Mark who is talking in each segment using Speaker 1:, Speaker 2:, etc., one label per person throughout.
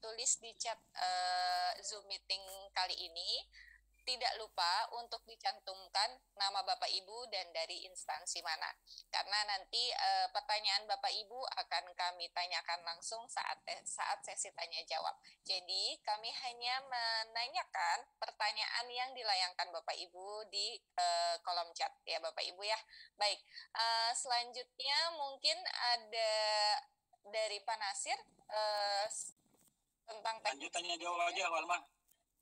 Speaker 1: ditulis di chat Zoom meeting kali ini. Tidak lupa untuk dicantumkan nama Bapak Ibu dan dari instansi mana. Karena nanti pertanyaan Bapak Ibu akan kami tanyakan langsung saat sesi tanya jawab. Jadi kami hanya menanyakan pertanyaan yang dilayangkan Bapak Ibu di kolom chat ya Bapak Ibu ya. Baik, selanjutnya mungkin ada dari Pak Nasir tentang
Speaker 2: lanjut tanya jawab aja Walma.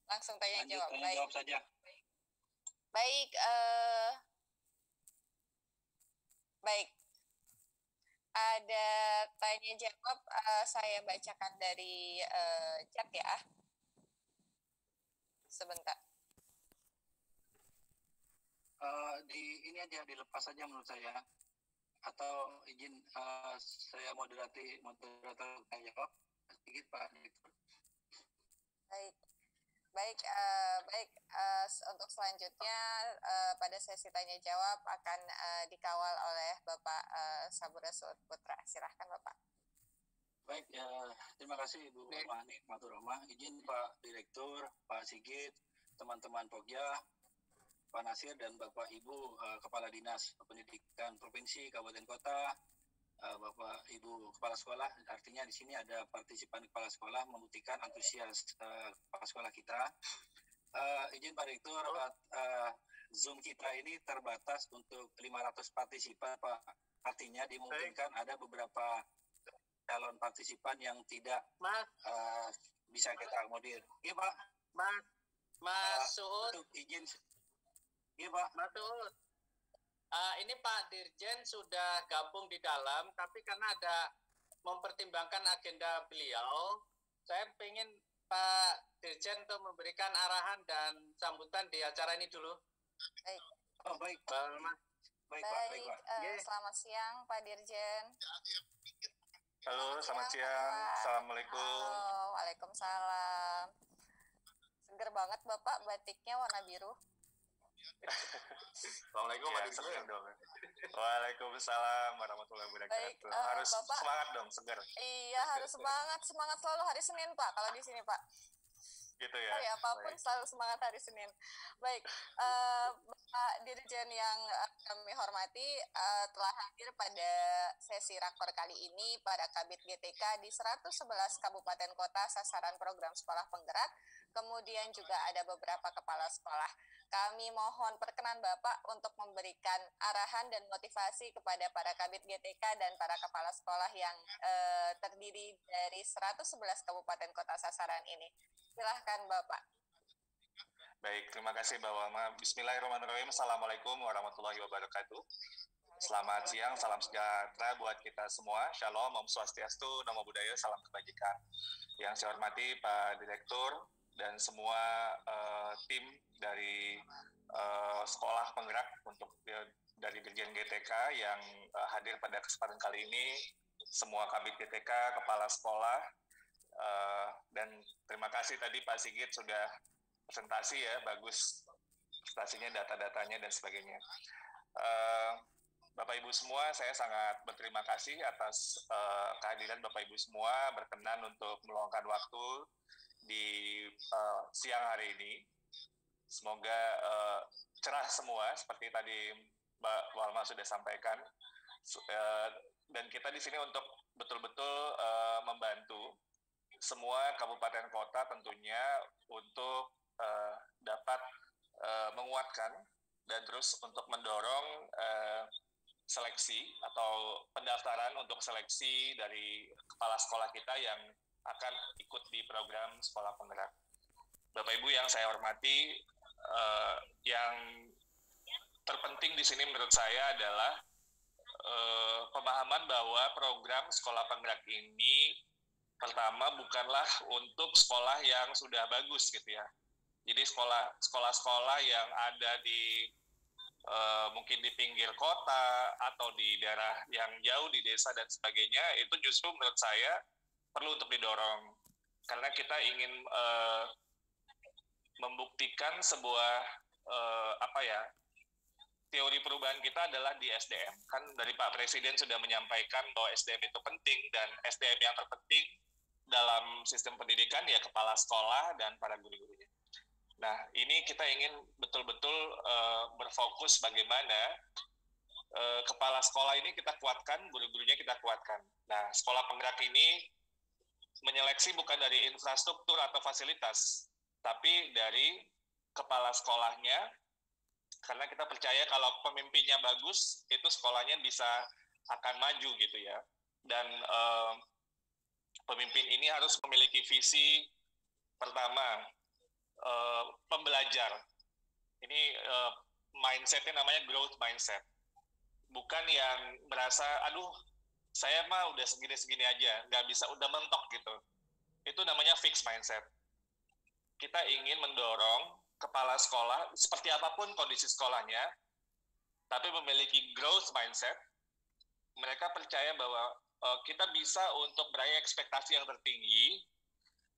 Speaker 1: Langsung tanya jawab.
Speaker 2: Tanya jawab saja.
Speaker 1: Baik, baik. Ada tanya jawab, saya bacakan dari chat ya. Sebentar.
Speaker 2: Ini aja dilepas saja menurut saya. Atau izin saya moderator tanya jawab sedikit Pak.
Speaker 1: Baik. Baik, untuk selanjutnya pada sesi tanya jawab akan dikawal oleh Bapak Sabura Suud Putra. Silahkan Bapak.
Speaker 2: Baik, terima kasih Ibu Mani Matur Rahmah. Izin Pak Direktur, Pak Sigit, teman-teman Pogja, Pak Nasir dan Bapak Ibu Kepala Dinas Pendidikan Provinsi, Kabupaten Kota, Bapak Ibu Kepala Sekolah, artinya di sini ada partisipan Kepala Sekolah membuktikan antusias Kepala Sekolah kita. Izin Pak Direktur, Zoom kita ini terbatas untuk 500 partisipan Pak. Artinya dimungkinkan ada beberapa calon partisipan yang tidak bisa kita akomodir. Iya Pak.
Speaker 3: Mas Suud.
Speaker 2: Untuk izin. Iya Pak.
Speaker 3: Mas Suud. Ini Pak Dirjen sudah gabung di dalam, tapi karena ada mempertimbangkan agenda beliau, saya ingin Pak Dirjen untuk memberikan arahan dan sambutan di acara ini dulu.
Speaker 1: Baik.
Speaker 2: Oh baik.
Speaker 1: Baik Pak. Selamat siang Pak Dirjen.
Speaker 4: Halo, selamat siang. Assalamualaikum.
Speaker 1: Halo, waalaikumsalam. Seger banget Bapak, batiknya warna biru.
Speaker 4: Assalamualaikum Waalaikumsalam warahmatullahi wabarakatuh. Harus
Speaker 1: Bapak,
Speaker 4: semangat dong, segar.
Speaker 1: Iya, harus semangat selalu hari Senin Pak. Kalau di sini Pak.
Speaker 4: Gitu ya.
Speaker 1: Hari apapun selalu semangat hari Senin. Baik, Bapak Dirjen yang kami hormati, telah hadir pada sesi rakor kali ini pada Kabid GTK di 111 kabupaten kota sasaran program sekolah penggerak. Kemudian juga ada beberapa kepala sekolah. Kami mohon perkenan Bapak untuk memberikan arahan dan motivasi kepada para Kabid GTK dan para kepala sekolah yang terdiri dari 111 kabupaten kota sasaran ini. Silahkan Bapak.
Speaker 4: Baik, terima kasih Mbak Walma. Bismillahirrahmanirrahim. Assalamualaikum warahmatullahi wabarakatuh. Selamat siang, salam sejahtera buat kita semua. Shalom, Om Swastiastu, Namo Buddhaya, salam kebajikan. Yang saya hormati Pak Direktur dan semua tim dari sekolah penggerak untuk dari Dirjen GTK yang hadir pada kesempatan kali ini, semua Kabid GTK, kepala sekolah, dan terima kasih tadi Pak Sigit sudah presentasi ya, bagus presentasinya, data-datanya dan sebagainya. Bapak Ibu semua, saya sangat berterima kasih atas kehadiran Bapak Ibu semua berkenan untuk meluangkan waktu di siang hari ini. Semoga cerah semua seperti tadi Mbak Walma sudah sampaikan, dan kita di sini untuk betul-betul membantu semua kabupaten kota tentunya untuk dapat menguatkan dan terus untuk mendorong seleksi atau pendaftaran untuk seleksi dari kepala sekolah kita yang akan ikut di program sekolah penggerak. Bapak Ibu yang saya hormati, yang terpenting di sini menurut saya adalah pemahaman bahwa program sekolah penggerak ini pertama bukanlah untuk sekolah yang sudah bagus gitu ya. Jadi sekolah-sekolah yang ada di mungkin di pinggir kota atau di daerah yang jauh di desa dan sebagainya, itu justru menurut saya perlu untuk didorong karena kita ingin membuktikan sebuah teori perubahan kita adalah di SDM. Kan dari Pak Presiden sudah menyampaikan bahwa SDM itu penting dan SDM yang terpenting dalam sistem pendidikan ya kepala sekolah dan para guru-gurunya. Nah, ini kita ingin betul-betul berfokus bagaimana kepala sekolah ini kita kuatkan, guru-gurunya kita kuatkan. Nah, sekolah penggerak ini menyeleksi bukan dari infrastruktur atau fasilitas, tapi dari kepala sekolahnya, karena kita percaya kalau pemimpinnya bagus, itu sekolahnya bisa akan maju gitu ya. Dan pemimpin ini harus memiliki visi pertama, pembelajar. Ini mindsetnya namanya growth mindset. Bukan yang merasa, aduh, saya mah udah segini-segini aja, nggak bisa, udah mentok gitu. Itu namanya fixed mindset. Kita ingin mendorong kepala sekolah, seperti apapun kondisi sekolahnya, tapi memiliki growth mindset. Mereka percaya bahwa kita bisa untuk meraih ekspektasi yang tertinggi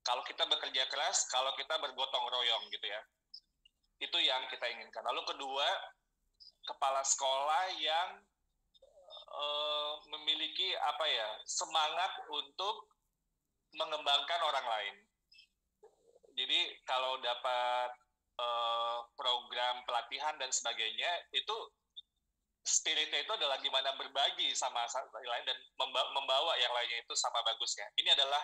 Speaker 4: kalau kita bekerja keras, kalau kita bergotong royong gitu ya. Itu yang kita inginkan. Lalu kedua, kepala sekolah yang memiliki semangat untuk mengembangkan orang lain. Jadi kalau dapat program pelatihan dan sebagainya, itu spiritnya itu adalah gimana berbagi sama yang lain dan membawa yang lainnya itu sama bagusnya. Ini adalah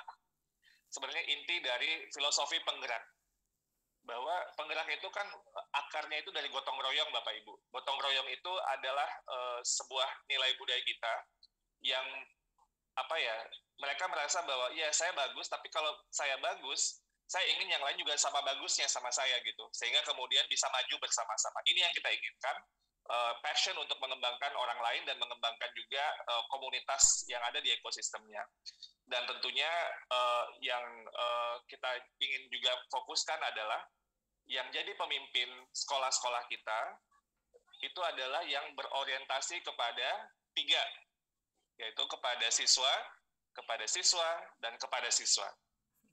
Speaker 4: sebenarnya inti dari filosofi penggerak. Bahwa penggerak itu kan akarnya itu dari gotong royong, Bapak Ibu. Gotong royong itu adalah sebuah nilai budaya kita yang mereka merasa bahwa ya saya bagus, tapi kalau saya bagus, saya ingin yang lain juga sama bagusnya sama saya gitu, sehingga kemudian bisa maju bersama-sama. Ini yang kita inginkan, passion untuk mengembangkan orang lain dan mengembangkan juga komunitas yang ada di ekosistemnya. Dan tentunya yang kita ingin juga fokuskan adalah yang jadi pemimpin sekolah-sekolah kita itu adalah yang berorientasi kepada 3, yaitu kepada siswa, dan kepada siswa.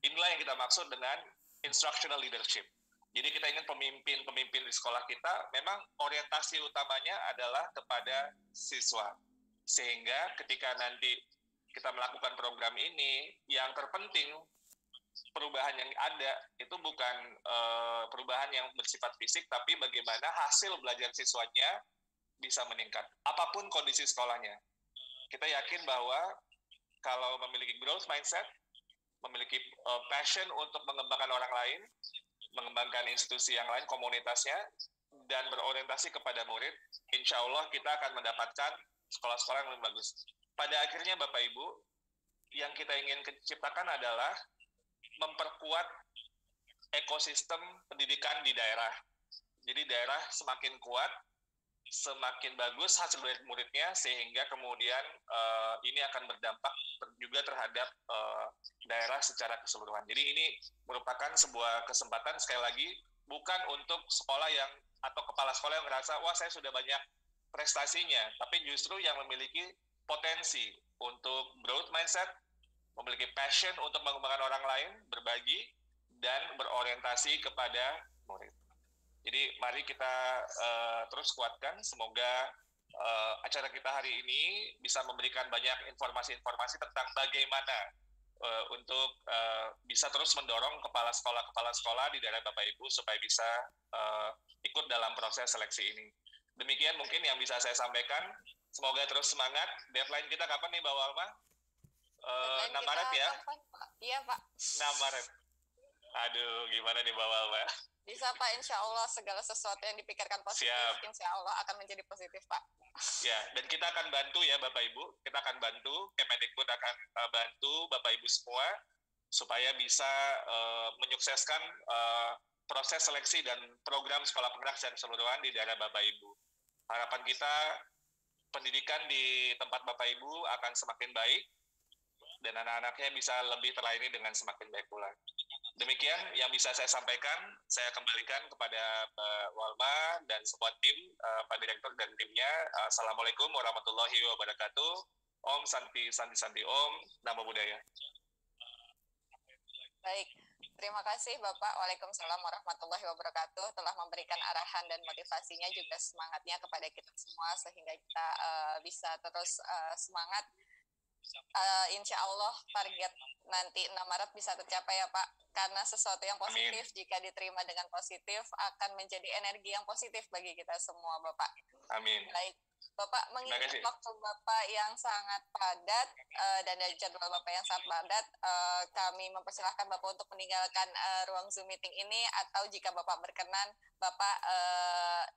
Speaker 4: Inilah yang kita maksud dengan instructional leadership. Jadi kita ingin pemimpin di sekolah kita memang orientasi utamanya adalah kepada siswa. Sehingga ketika nanti kita melakukan program ini, yang terpenting perubahan yang ada itu bukan perubahan yang bersifat fisik, tapi bagaimana hasil belajar siswanya bisa meningkat. Apapun kondisi sekolahnya. Kita yakin bahwa kalau memiliki growth mindset, memiliki passion untuk mengembangkan orang lain, mengembangkan institusi yang lain, komunitasnya, dan berorientasi kepada murid, insya Allah kita akan mendapatkan sekolah-sekolah yang lebih bagus. Pada akhirnya Bapak Ibu, yang kita ingin ciptakan adalah memperkuat ekosistem pendidikan di daerah. Jadi daerah semakin kuat, semakin bagus hasil murid-muridnya, sehingga kemudian ini akan berdampak juga terhadap daerah secara keseluruhan. Jadi ini merupakan sebuah kesempatan, sekali lagi, bukan untuk sekolah yang atau kepala sekolah yang merasa, wah saya sudah banyak prestasinya, tapi justru yang memiliki potensi untuk growth mindset, memiliki passion untuk mengembangkan orang lain, berbagi, dan berorientasi kepada murid. Jadi mari kita terus kuatkan, semoga acara kita hari ini bisa memberikan banyak informasi-informasi tentang bagaimana untuk bisa terus mendorong kepala sekolah di daerah Bapak Ibu supaya bisa ikut dalam proses seleksi ini. Demikian mungkin yang bisa saya sampaikan. Semoga terus semangat. Deadline kita kapan nih, Mbak Walma? 6 Maret ya?
Speaker 1: Kapan, Pak? Iya, Pak.
Speaker 4: 6 Maret. Aduh, gimana nih Mbak Walma?
Speaker 1: Bisa Pak, insya Allah segala sesuatu yang dipikirkan positif,
Speaker 4: Siap.
Speaker 1: insya Allah akan menjadi positif Pak.
Speaker 4: Ya, dan kita akan bantu ya Bapak Ibu, kita akan bantu, Kemendikbud akan bantu Bapak Ibu semua supaya bisa menyukseskan proses seleksi dan program sekolah penggerak secara keseluruhan di daerah Bapak Ibu. Harapan kita pendidikan di tempat Bapak Ibu akan semakin baik dan anak-anaknya bisa lebih terlayani dengan semakin baik pula. Demikian yang bisa saya sampaikan. Saya kembalikan kepada Pak Walma dan semua tim, Pak Direktur dan timnya. Assalamualaikum warahmatullahi wabarakatuh. Om Santi Santi Santi Om, Namo Buddhaya.
Speaker 1: Baik, terima kasih Bapak. Waalaikumsalam warahmatullahi wabarakatuh telah memberikan arahan dan motivasinya juga semangatnya kepada kita semua sehingga kita bisa terus semangat insya Allah target nanti 6 Maret bisa tercapai ya Pak. Karena sesuatu yang positif jika diterima dengan positif akan menjadi energi yang positif bagi kita semua Bapak.
Speaker 4: Amin.
Speaker 1: Baik, Bapak mengingat waktu Bapak yang sangat padat dan jadwal Bapak yang sangat padat, kami mempersilahkan Bapak untuk meninggalkan ruang Zoom meeting ini, atau jika Bapak berkenan, Bapak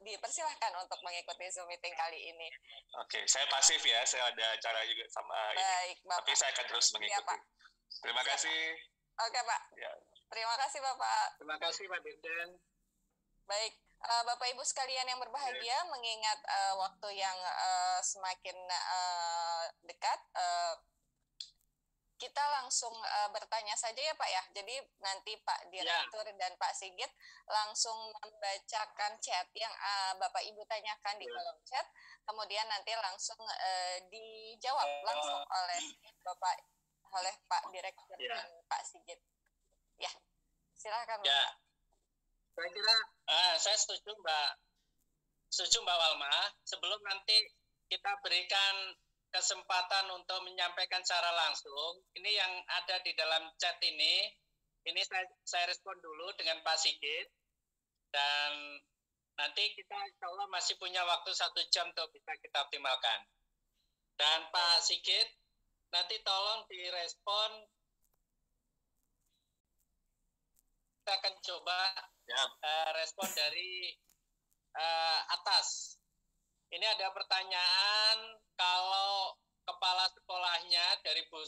Speaker 1: dipersilahkan untuk mengikuti Zoom meeting kali ini.
Speaker 4: Oke, saya pasif ya, saya ada acara juga sama
Speaker 1: Baik,
Speaker 4: ini,
Speaker 1: Bapak.
Speaker 4: tapi saya akan terus mengikuti.
Speaker 1: Ya, Pak.
Speaker 4: Terima kasih.
Speaker 1: Oke, Pak.
Speaker 4: Ya.
Speaker 1: Terima kasih, Bapak.
Speaker 3: Terima kasih, Pak Dirjen.
Speaker 1: Baik, Bapak Ibu sekalian yang berbahagia, mengingat waktu yang semakin dekat, kita langsung bertanya saja ya Pak ya. Jadi nanti Pak Direktur dan Pak Sigit langsung membacakan chat yang Bapak Ibu tanyakan di kolom chat, kemudian nanti langsung dijawab langsung oleh Pak Direktur dan Pak Sigit. Ya, silakan Bapak.
Speaker 3: Ya. Saya kira saya setuju Mbak Walma. Sebelum nanti kita berikan kesempatan untuk menyampaikan secara langsung, ini yang ada di dalam chat ini saya respon dulu dengan Pak Sigit, dan nanti kita insya Allah masih punya waktu 1 jam untuk bisa kita optimalkan. Dan Pak Sigit, nanti tolong direspon. Kita akan coba respon dari atas. Ini ada pertanyaan, kalau kepala sekolahnya dari Bu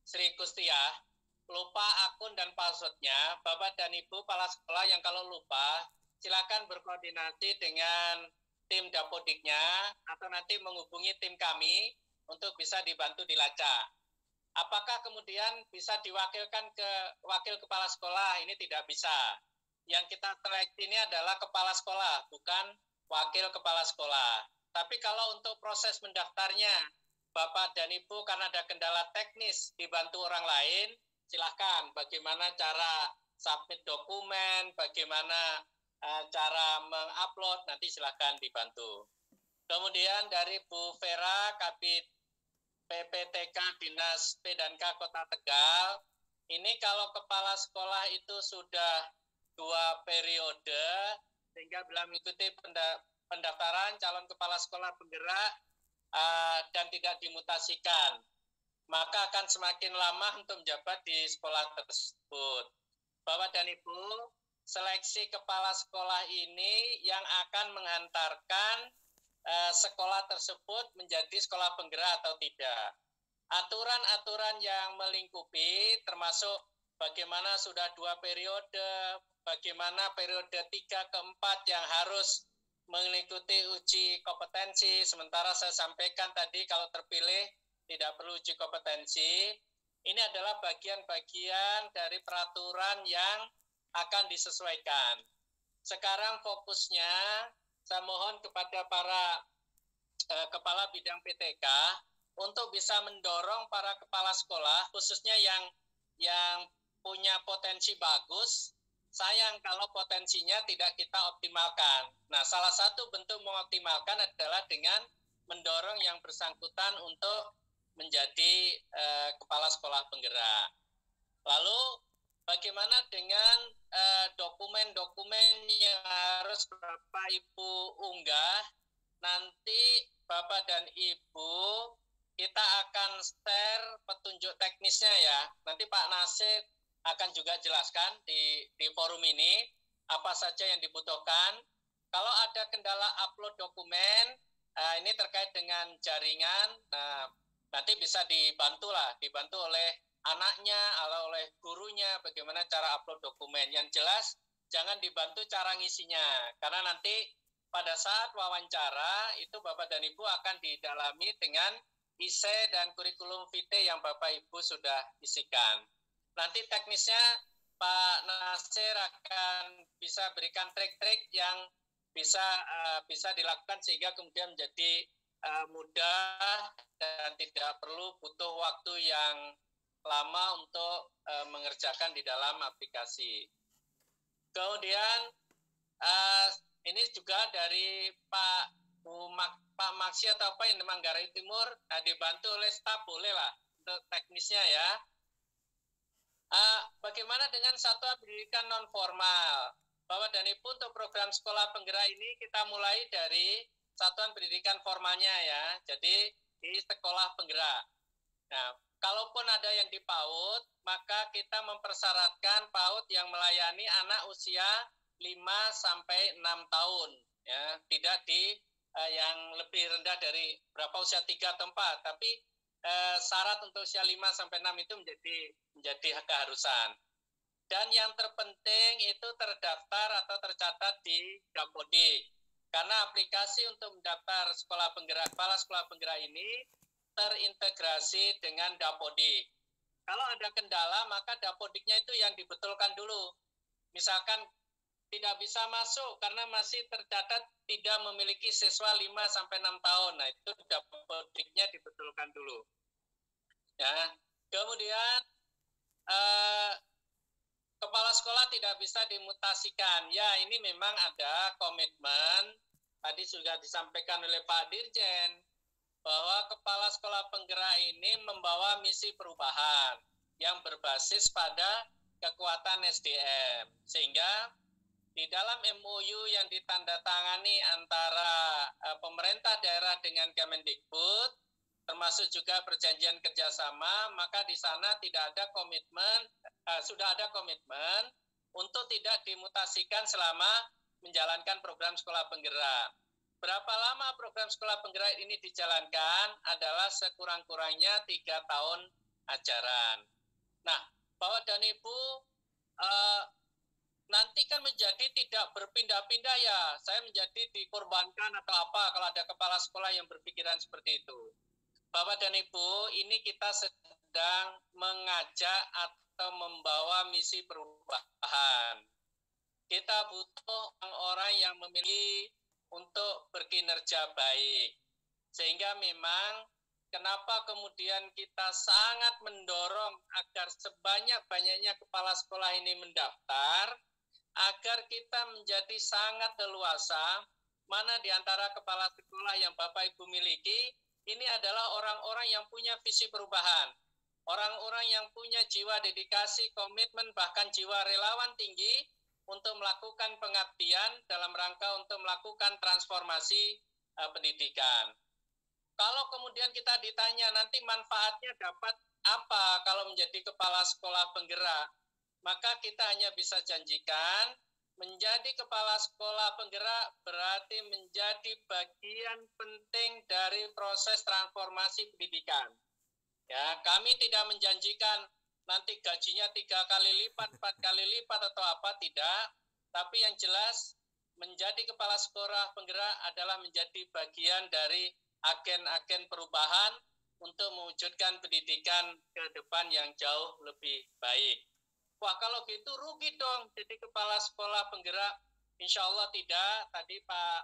Speaker 3: Sri Kustiah lupa akun dan passwordnya, Bapak dan Ibu kepala sekolah yang kalau lupa, silakan berkoordinasi dengan tim Dapodiknya atau nanti menghubungi tim kami untuk bisa dibantu dilacak. Apakah kemudian bisa diwakilkan ke wakil kepala sekolah? Ini tidak bisa. Yang kita seleksi ini adalah kepala sekolah, bukan wakil kepala sekolah. Tapi kalau untuk proses mendaftarnya, Bapak dan Ibu karena ada kendala teknis dibantu orang lain, silahkan bagaimana cara submit dokumen, bagaimana cara mengupload, nanti silahkan dibantu. Kemudian dari Bu Vera, Kabid PPTK Dinas P&K Kota Tegal, ini kalau kepala sekolah itu sudah 2 periode, sehingga belum mengikuti pendaftaran calon kepala sekolah penggerak dan tidak dimutasikan, maka akan semakin lama untuk menjabat di sekolah tersebut. Bapak dan Ibu, seleksi kepala sekolah ini yang akan menghantarkan sekolah tersebut menjadi sekolah penggerak atau tidak. Aturan-aturan yang melingkupi termasuk bagaimana sudah 2 periode, bagaimana periode 3 ke 4 yang harus mengikuti uji kompetensi, sementara saya sampaikan tadi kalau terpilih tidak perlu uji kompetensi. Ini adalah bagian-bagian dari peraturan yang akan disesuaikan. Sekarang fokusnya saya mohon kepada para kepala bidang PTK untuk bisa mendorong para kepala sekolah, khususnya yang punya potensi bagus. Sayang kalau potensinya tidak kita optimalkan. Nah, salah satu bentuk mengoptimalkan adalah dengan mendorong yang bersangkutan untuk menjadi kepala sekolah penggerak. Lalu bagaimana dengan dokumen-dokumen yang harus Bapak Ibu unggah? Nanti Bapak dan Ibu kita akan share petunjuk teknisnya ya. Nanti Pak Nasir akan juga jelaskan di forum ini apa saja yang dibutuhkan. Kalau ada kendala upload dokumen, ini terkait dengan jaringan, nanti bisa dibantu oleh anaknya atau oleh gurunya bagaimana cara upload dokumen. Yang jelas jangan dibantu cara ngisinya, karena nanti pada saat wawancara itu Bapak dan Ibu akan didalami dengan ISE dan kurikulum vitae yang Bapak Ibu sudah isikan. Nanti teknisnya Pak Nasir akan bisa berikan trik-trik yang bisa dilakukan sehingga kemudian menjadi mudah dan tidak perlu butuh waktu yang lama untuk mengerjakan di dalam aplikasi. Kemudian ini juga dari Pak Maksi atau apa yang di Manggarai Timur, dibantu oleh staf boleh lah. untuk teknisnya ya. Bagaimana dengan satuan pendidikan non formal? Bapak dan Ibu, untuk program sekolah penggerak ini kita mulai dari satuan pendidikan formalnya ya. Jadi di sekolah penggerak. Nah, kalaupun ada yang di PAUD, maka kita mempersyaratkan PAUD yang melayani anak usia 5 sampai 6 tahun ya, tidak di yang lebih rendah dari berapa usia 3 atau 4, tapi syarat untuk usia 5 sampai 6 itu menjadi keharusan. Dan yang terpenting itu terdaftar atau tercatat di Dapodik. Karena aplikasi untuk mendaftar sekolah penggerak, kepala sekolah penggerak ini terintegrasi dengan Dapodik. Kalau ada kendala, maka Dapodiknya itu yang dibetulkan dulu. Misalkan tidak bisa masuk karena masih tercatat tidak memiliki siswa 5 sampai 6 tahun. Nah, itu Dapodiknya dibetulkan dulu. Ya. Kemudian kepala sekolah tidak bisa dimutasikan. Ya, ini memang ada komitmen, tadi sudah disampaikan oleh Pak Dirjen, bahwa kepala sekolah penggerak ini membawa misi perubahan yang berbasis pada kekuatan SDM. Sehingga di dalam MOU yang ditandatangani antara pemerintah daerah dengan Kemendikbud, termasuk juga perjanjian kerjasama, maka di sana tidak ada komitmen, sudah ada komitmen untuk tidak dimutasikan selama menjalankan program sekolah penggerak. Berapa lama program sekolah penggerak ini dijalankan adalah sekurang-kurangnya 3 tahun ajaran. Nah, Bapak dan Ibu, nanti kan menjadi tidak berpindah-pindah ya, saya menjadi dikorbankan atau apa kalau ada kepala sekolah yang berpikiran seperti itu. Bapak dan Ibu, ini kita sedang mengajak atau membawa misi perubahan. Kita butuh orang-orang yang memiliki untuk berkinerja baik. Sehingga memang kenapa kemudian kita sangat mendorong agar sebanyak-banyaknya kepala sekolah ini mendaftar, agar kita menjadi sangat leluasa, mana di antara kepala sekolah yang Bapak Ibu miliki, ini adalah orang-orang yang punya visi perubahan, orang-orang yang punya jiwa dedikasi, komitmen, bahkan jiwa relawan tinggi untuk melakukan pengabdian dalam rangka untuk melakukan transformasi pendidikan. Kalau kemudian kita ditanya nanti manfaatnya dapat apa kalau menjadi kepala sekolah penggerak, maka kita hanya bisa janjikan menjadi kepala sekolah penggerak berarti menjadi bagian penting dari proses transformasi pendidikan. Ya, kami tidak menjanjikan nanti gajinya 3 kali lipat, 4 kali lipat atau apa, tidak. Tapi yang jelas menjadi kepala sekolah penggerak adalah menjadi bagian dari agen-agen perubahan untuk mewujudkan pendidikan ke depan yang jauh lebih baik. Wah, kalau gitu rugi dong jadi kepala sekolah penggerak. Insya Allah tidak. Tadi Pak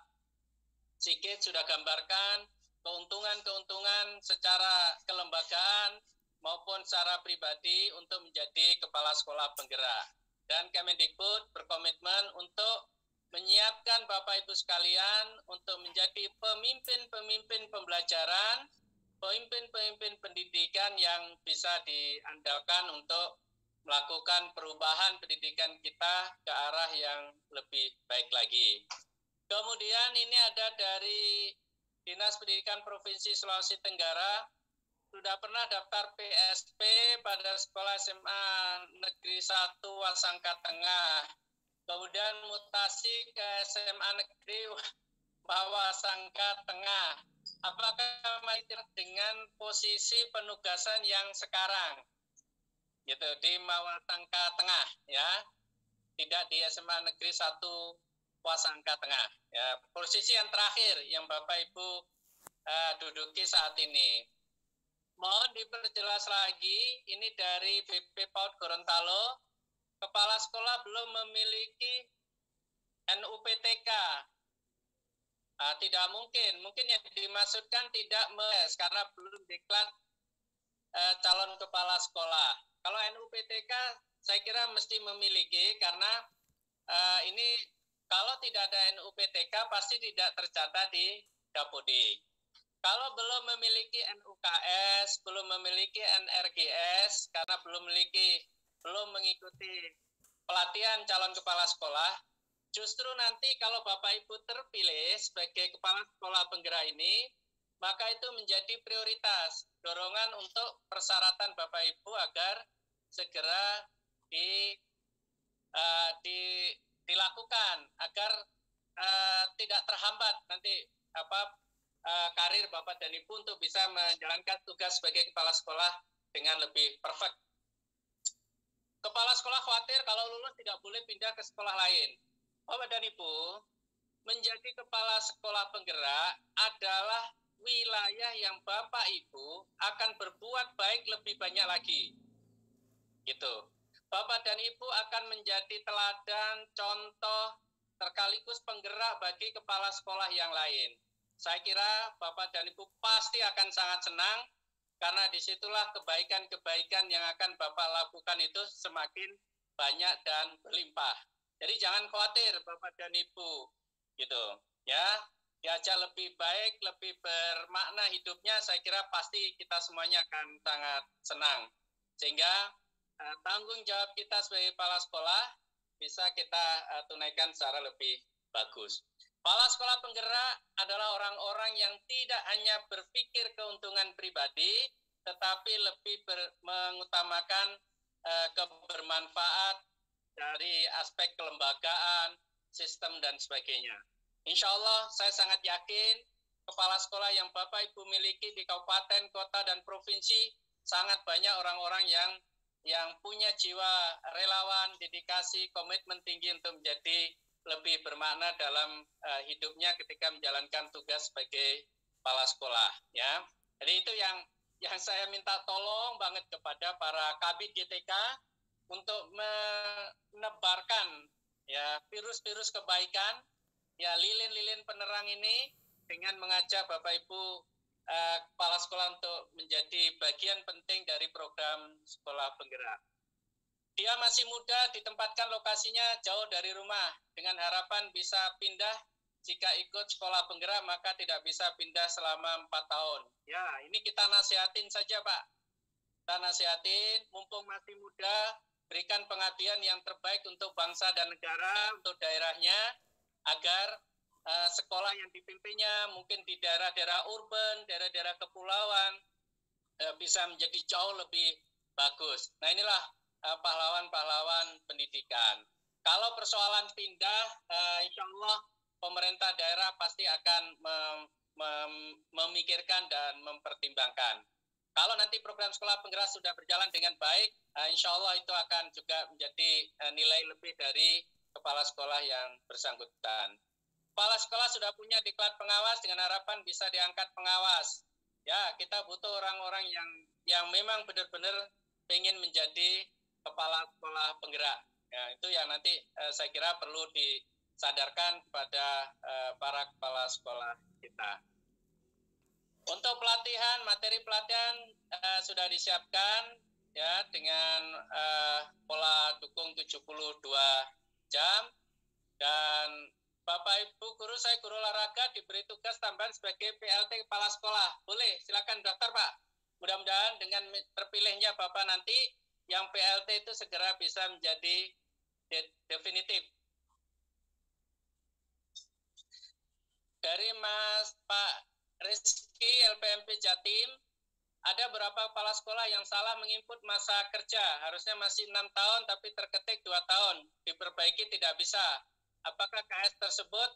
Speaker 3: Sigit sudah gambarkan keuntungan-keuntungan secara kelembagaan maupun secara pribadi untuk menjadi kepala sekolah penggerak. Dan Kemendikbud berkomitmen untuk menyiapkan Bapak Ibu sekalian untuk menjadi pemimpin-pemimpin pembelajaran, pemimpin-pemimpin pendidikan yang bisa diandalkan untuk melakukan perubahan pendidikan kita ke arah yang lebih baik lagi. Kemudian ini ada dari Dinas Pendidikan Provinsi Sulawesi Tenggara, sudah pernah daftar PSP pada sekolah SMA Negeri 1 Wasangka Tengah. Kemudian mutasi ke SMA Negeri Wasangka Tengah. Apakah masih dengan posisi penugasan yang sekarang? Gitu, di Wasangka Tengah ya, tidak di SMA Negeri 1 Wasangka Tengah ya, posisi yang terakhir yang Bapak Ibu duduki saat ini. Mohon diperjelas lagi, ini dari BP PAUD Gorontalo, kepala sekolah belum memiliki NUPTK. Tidak mungkin yang dimaksudkan tidak karena belum diklat calon kepala sekolah. Kalau NUPTK saya kira mesti memiliki karena ini kalau tidak ada NUPTK pasti tidak tercatat di Dapodik. Kalau belum memiliki NUKS, belum memiliki NRGS, karena belum mengikuti pelatihan calon kepala sekolah, justru nanti kalau Bapak Ibu terpilih sebagai kepala sekolah penggerak ini, maka itu menjadi prioritas dorongan untuk persyaratan Bapak Ibu agar segera dilakukan agar tidak terhambat nanti karir Bapak dan Ibu untuk bisa menjalankan tugas sebagai kepala sekolah dengan lebih perfect. Kepala sekolah khawatir kalau lulus tidak boleh pindah ke sekolah lain. Bapak dan Ibu, menjadi kepala sekolah penggerak adalah wilayah yang Bapak Ibu akan berbuat baik lebih banyak lagi. Gitu. Bapak dan Ibu akan menjadi teladan, contoh, sekaligus penggerak bagi kepala sekolah yang lain. Saya kira Bapak dan Ibu pasti akan sangat senang, karena disitulah kebaikan-kebaikan yang akan Bapak lakukan itu semakin banyak dan berlimpah. Jadi jangan khawatir Bapak dan Ibu, gitu ya. Diajak lebih baik, lebih bermakna hidupnya, saya kira pasti kita semuanya akan sangat senang. Sehingga tanggung jawab kita sebagai kepala sekolah bisa kita tunaikan secara lebih bagus. Kepala sekolah penggerak adalah orang-orang yang tidak hanya berpikir keuntungan pribadi, tetapi lebih mengutamakan kebermanfaat dari aspek kelembagaan, sistem, dan sebagainya. Insya Allah saya sangat yakin kepala sekolah yang Bapak Ibu miliki di kabupaten, kota, dan provinsi sangat banyak orang-orang yang punya jiwa relawan, dedikasi, komitmen tinggi untuk menjadi lebih bermakna dalam hidupnya ketika menjalankan tugas sebagai kepala sekolah. Ya, jadi itu yang saya minta tolong banget kepada para kabid GTK untuk menebarkan ya virus-virus kebaikan, ya lilin-lilin penerang ini dengan mengajak Bapak Ibu kepala sekolah untuk menjadi bagian penting dari program sekolah penggerak. Dia masih muda, ditempatkan lokasinya jauh dari rumah, dengan harapan bisa pindah. Jika ikut sekolah penggerak, maka tidak bisa pindah selama 4 tahun. Ya, ini kita nasihatin saja, Pak. Kita nasihatin, mumpung masih muda, berikan pengabdian yang terbaik untuk bangsa dan negara, untuk daerahnya, agar sekolah yang dipimpinnya, mungkin di daerah-daerah urban, daerah-daerah kepulauan, bisa menjadi jauh lebih bagus. Nah, inilah pahlawan-pahlawan pendidikan. Kalau persoalan pindah, insya Allah pemerintah daerah pasti akan memikirkan dan mempertimbangkan. Kalau nanti program sekolah penggerak sudah berjalan dengan baik, insya Allah itu akan juga menjadi nilai lebih dari kepala sekolah yang bersangkutan. Kepala sekolah sudah punya diklat pengawas dengan harapan bisa diangkat pengawas. Ya, kita butuh orang-orang yang memang benar-benar ingin menjadi kepala sekolah penggerak. Ya, itu yang nanti saya kira perlu disadarkan kepada para kepala sekolah kita. Untuk pelatihan, materi pelatihan sudah disiapkan ya dengan pola dukung 72 jam, dan Bapak Ibu guru, saya guru olahraga diberi tugas tambahan sebagai PLT kepala sekolah. Boleh, silakan daftar Pak. Mudah-mudahan dengan terpilihnya Bapak nanti, yang PLT itu segera bisa menjadi definitif. Dari Mas Pak Rizky LPMP Jatim, ada beberapa kepala sekolah yang salah menginput masa kerja. Harusnya masih 6 tahun tapi terketik 2 tahun. Diperbaiki tidak bisa. Apakah KS tersebut?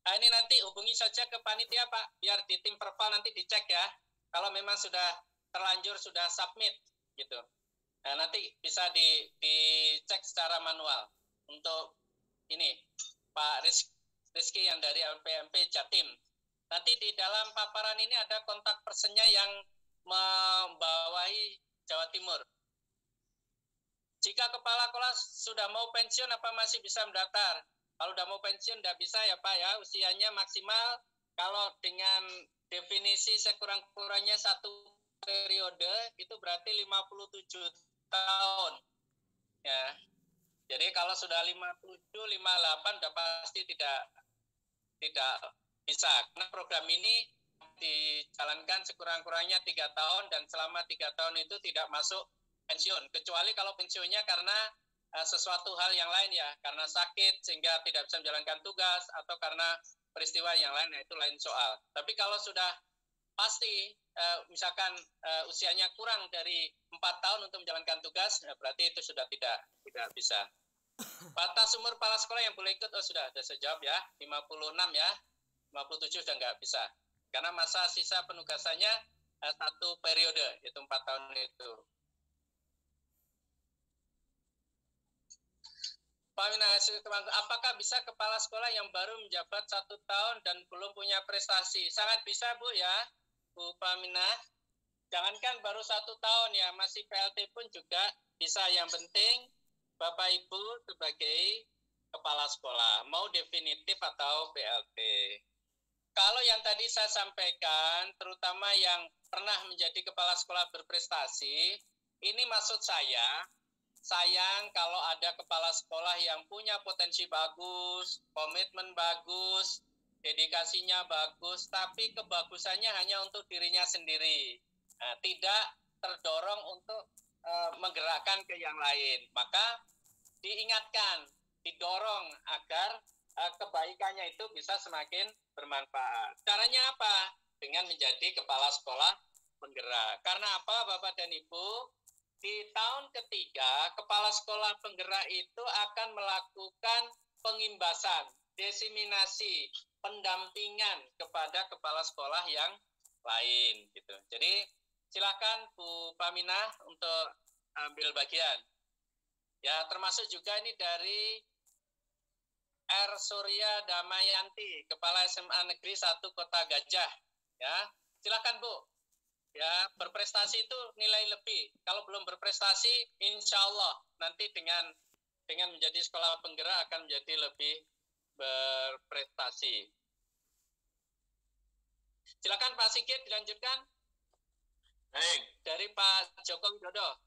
Speaker 3: Nah, ini nanti hubungi saja ke panitia Pak, biar di tim verbal nanti dicek ya. Kalau memang sudah terlanjur, sudah submit gitu. Nah, nanti bisa dicek secara manual. Untuk ini Pak Rizky yang dari LPMP Jatim. Nanti di dalam paparan ini ada kontak personnya yang membawahi Jawa Timur. Jika kepala sekolah sudah mau pensiun, apa masih bisa mendaftar? Kalau udah mau pensiun, tidak bisa ya Pak ya, usianya maksimal kalau dengan definisi sekurang-kurangnya 1 periode, itu berarti 57 tahun. Ya. Jadi kalau sudah 57, 58 sudah pasti tidak bisa. Karena program ini dijalankan sekurang-kurangnya 3 tahun dan selama 3 tahun itu tidak masuk pensiun. Kecuali kalau pensiunnya karena sesuatu hal yang lain ya, karena sakit sehingga tidak bisa menjalankan tugas atau karena peristiwa yang lain, itu lain soal. Tapi kalau sudah pasti misalkan usianya kurang dari 4 tahun untuk menjalankan tugas, berarti itu sudah tidak bisa. Batas umur kepala sekolah yang boleh ikut, sudah saya jawab ya, 56 ya, 57 sudah nggak bisa. Karena masa sisa penugasannya 1 periode, itu 4 tahun itu. Pak Minah, apakah bisa kepala sekolah yang baru menjabat 1 tahun dan belum punya prestasi? Sangat bisa Bu ya, Bu Paminah. Jangankan baru 1 tahun ya, masih PLT pun juga bisa. Yang penting Bapak Ibu sebagai kepala sekolah, mau definitif atau PLT. Kalau yang tadi saya sampaikan, terutama yang pernah menjadi kepala sekolah berprestasi, ini maksud saya, sayang kalau ada kepala sekolah yang punya potensi bagus, komitmen bagus, dedikasinya bagus, tapi kebagusannya hanya untuk dirinya sendiri. Tidak terdorong untuk menggerakkan ke yang lain. Maka diingatkan, didorong agar kebaikannya itu bisa semakin bermanfaat. Caranya apa? Dengan menjadi kepala sekolah penggerak. Karena apa Bapak dan Ibu? Di tahun ketiga, kepala sekolah penggerak itu akan melakukan pengimbasan, diseminasi, pendampingan kepada kepala sekolah yang lain gitu. Jadi silakan Bu Paminah untuk ambil bagian. Ya, termasuk juga ini dari R. Surya Damayanti, Kepala SMA Negeri 1 Kota Gajah. Ya, silakan Bu. Ya, berprestasi itu nilai lebih. Kalau belum berprestasi, insya Allah nanti dengan menjadi sekolah penggerak akan menjadi lebih berprestasi. Silakan Pak Sigit dilanjutkan.
Speaker 5: Baik.
Speaker 3: Dari Pak Joko Widodo.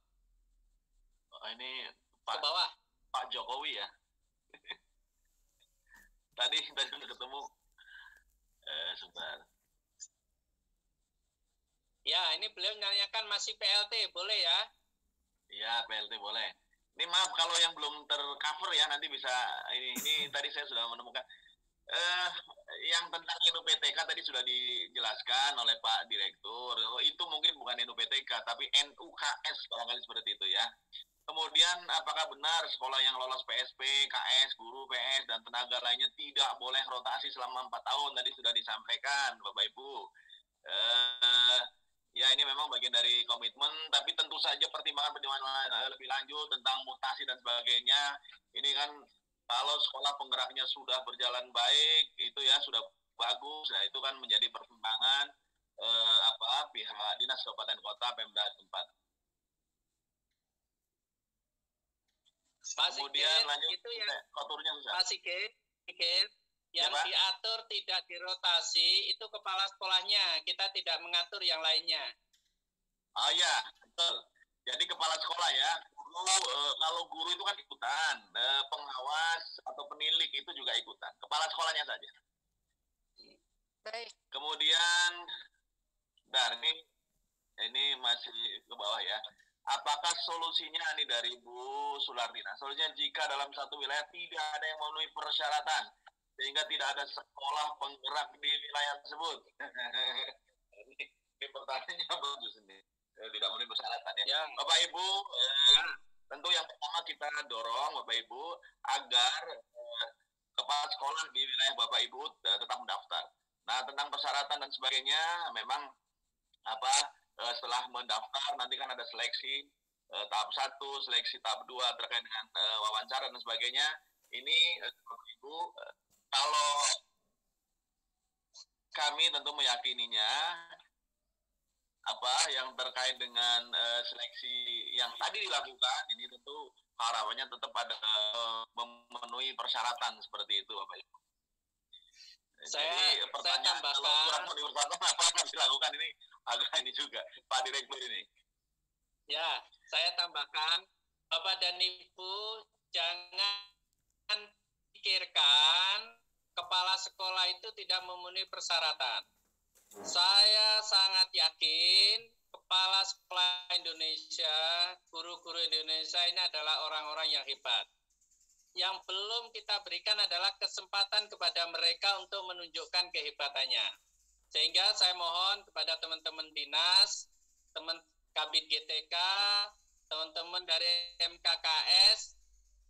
Speaker 5: Ini
Speaker 3: Pak, ke bawah.
Speaker 5: Pak Jokowi ya. tadi udah ketemu. Sebentar.
Speaker 3: Ya, ini beliau menanyakan masih PLT, boleh ya?
Speaker 5: Iya, PLT boleh. Ini maaf kalau yang belum tercover ya, nanti bisa ini tadi saya sudah menemukan yang tentang NUPTK tadi sudah dijelaskan oleh Pak Direktur. Itu mungkin bukan NUPTK tapi NUKS barangkali seperti itu ya. Kemudian apakah benar sekolah yang lolos PSP, KS, guru, PS dan tenaga lainnya tidak boleh rotasi selama 4 tahun? Tadi sudah disampaikan Bapak Ibu. Ya ini memang bagian dari komitmen, tapi tentu saja pertimbangan lebih lanjut tentang mutasi dan sebagainya. Ini kan kalau sekolah penggeraknya sudah berjalan baik, itu ya sudah bagus, nah itu kan menjadi pertimbangan pihak dinas kabupaten kota Pemda tempat.
Speaker 3: Kemudian lanjut itu yang
Speaker 5: koturnya susah.
Speaker 3: Pak Sigit, yang ya, diatur tidak dirotasi itu kepala sekolahnya, kita tidak mengatur yang lainnya.
Speaker 5: Oh ya, betul. Jadi kepala sekolah ya, kalau guru itu kan ikutan, pengawas atau penilik itu juga ikutan, kepala sekolahnya saja.
Speaker 1: Baik.
Speaker 5: Kemudian, ini masih ke bawah ya. Apakah solusinya ini dari Bu Sulardina? Solusinya jika dalam satu wilayah tidak ada yang memenuhi persyaratan, sehingga tidak ada sekolah penggerak di wilayah tersebut. Ini pertanyaannya bagus ini. Tidak memenuhi persyaratan ya. Bapak Ibu, tentu yang pertama kita dorong Bapak Ibu agar kepala sekolah di wilayah Bapak Ibu tetap mendaftar. Nah, tentang persyaratan dan sebagainya, memang setelah mendaftar nanti kan ada seleksi tahap 1, seleksi tahap 2 terkait dengan wawancara dan sebagainya. Ini Bapak Ibu, kalau kami tentu meyakininya yang terkait dengan seleksi yang tadi dilakukan ini tentu harapannya tetap ada memenuhi persyaratan seperti itu Bapak Ibu.
Speaker 3: Jadi pertanyaan
Speaker 5: kalau kurang memenuhi persyaratan apa yang harus dilakukan ini agak ini juga Pak Direktur ini.
Speaker 3: Ya, saya tambahkan Bapak dan Ibu jangan pikirkan kepala sekolah itu tidak memenuhi persyaratan. Saya sangat yakin kepala sekolah Indonesia, guru-guru Indonesia ini adalah orang-orang yang hebat. Yang belum kita berikan adalah kesempatan kepada mereka untuk menunjukkan kehebatannya. Sehingga saya mohon kepada teman-teman dinas, teman Kabid GTK, teman-teman dari MKKS,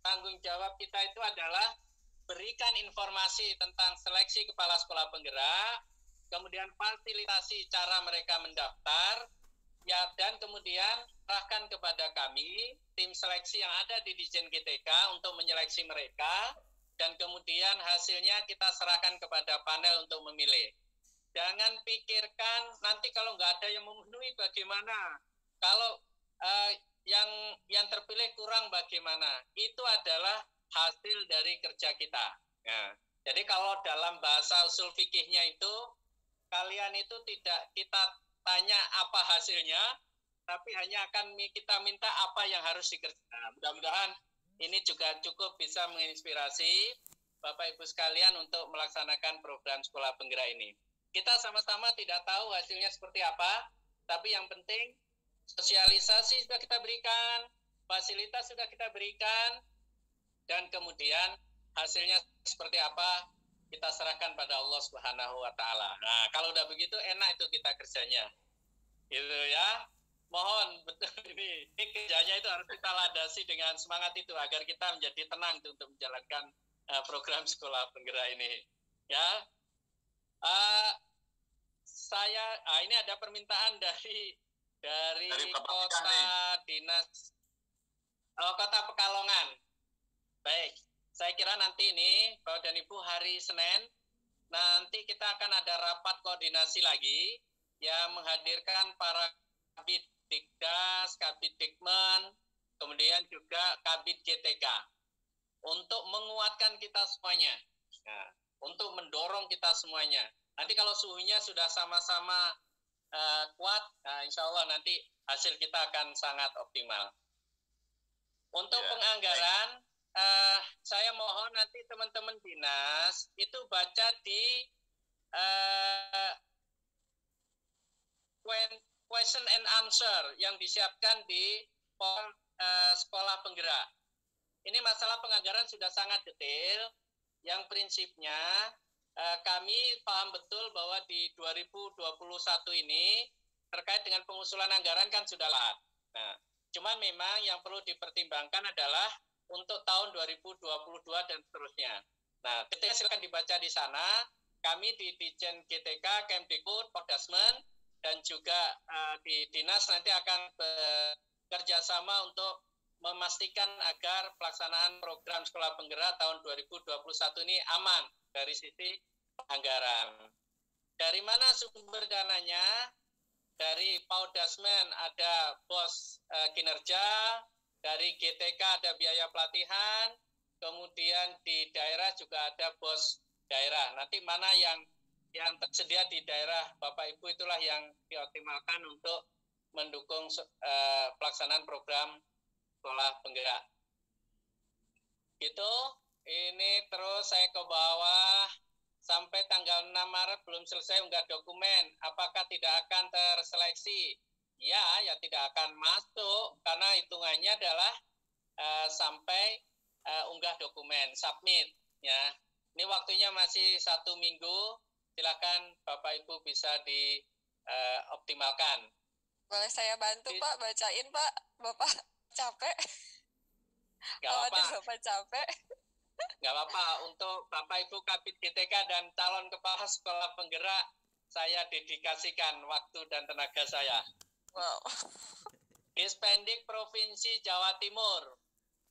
Speaker 3: tanggung jawab kita itu adalah berikan informasi tentang seleksi kepala sekolah penggerak, kemudian fasilitasi cara mereka mendaftar, ya, dan kemudian serahkan kepada kami tim seleksi yang ada di Ditjen GTK untuk menyeleksi mereka, dan kemudian hasilnya kita serahkan kepada panel untuk memilih. Jangan pikirkan nanti kalau nggak ada yang memenuhi bagaimana, kalau yang terpilih kurang bagaimana. Itu adalah hasil dari kerja kita. Nah, jadi kalau dalam bahasa usul fikihnya itu, kalian itu tidak kita tanya apa hasilnya, tapi hanya akan kita minta apa yang harus dikerjakan. Nah, mudah-mudahan ini juga cukup bisa menginspirasi Bapak Ibu sekalian untuk melaksanakan program sekolah penggerak ini. Kita sama-sama tidak tahu hasilnya seperti apa, tapi yang penting sosialisasi sudah kita berikan, fasilitas sudah kita berikan, dan kemudian hasilnya seperti apa kita serahkan pada Allah Subhanahu wa taala. Nah, kalau udah begitu enak itu kita kerjanya. Gitu ya. Mohon betul ini kerjanya itu harus kita landasi dengan semangat itu agar kita menjadi tenang untuk menjalankan program sekolah penggerak ini. Ya. Ini ada permintaan dari kota dinas kota Pekalongan. Baik, saya kira nanti ini Bapak dan Ibu hari Senin nanti kita akan ada rapat koordinasi lagi yang menghadirkan para Kabid Dikdas, Kabid Dikmen, kemudian juga Kabid GTK untuk menguatkan kita semuanya, nah, untuk mendorong kita semuanya. Nanti kalau suhunya sudah sama-sama kuat, nah insya Allah nanti hasil kita akan sangat optimal. Untuk penganggaran, saya mohon nanti teman-teman dinas itu baca di question and answer yang disiapkan di sekolah penggerak. Ini masalah penganggaran sudah sangat detail, yang prinsipnya kami paham betul bahwa di 2021 ini terkait dengan pengusulan anggaran kan sudah lahat. Nah, cuman memang yang perlu dipertimbangkan adalah untuk tahun 2022 dan seterusnya. Nah, ketika silakan dibaca di sana, kami di Ditjen GTK, Kemdikbud, Pordasmen, dan juga di Dinas nanti akan bekerja sama untuk memastikan agar pelaksanaan program sekolah penggerak tahun 2021 ini aman dari sisi anggaran. Dari mana sumber dananya? Dari Pordasmen ada pos kinerja, dari GTK ada biaya pelatihan, kemudian di daerah juga ada bos daerah. Nanti mana yang tersedia di daerah Bapak Ibu itulah yang dioptimalkan untuk mendukung pelaksanaan program sekolah penggerak. Gitu. Ini terus saya ke bawah sampai tanggal 6 Maret belum selesai unggah dokumen. Apakah tidak akan terseleksi? Ya tidak akan masuk karena hitungannya adalah sampai unggah dokumen, submit. Ya, ini waktunya masih 1 minggu. Silakan Bapak Ibu bisa dioptimalkan.
Speaker 1: Boleh saya bantu Pak, bacain Pak, Bapak capek.
Speaker 3: Gak apa-apa.
Speaker 1: Bapak capek.
Speaker 3: Gak apa-apa. Untuk Bapak Ibu Kabid GTK dan calon kepala sekolah penggerak, saya dedikasikan waktu dan tenaga saya.
Speaker 1: Wow.
Speaker 3: Dispendik Provinsi Jawa Timur,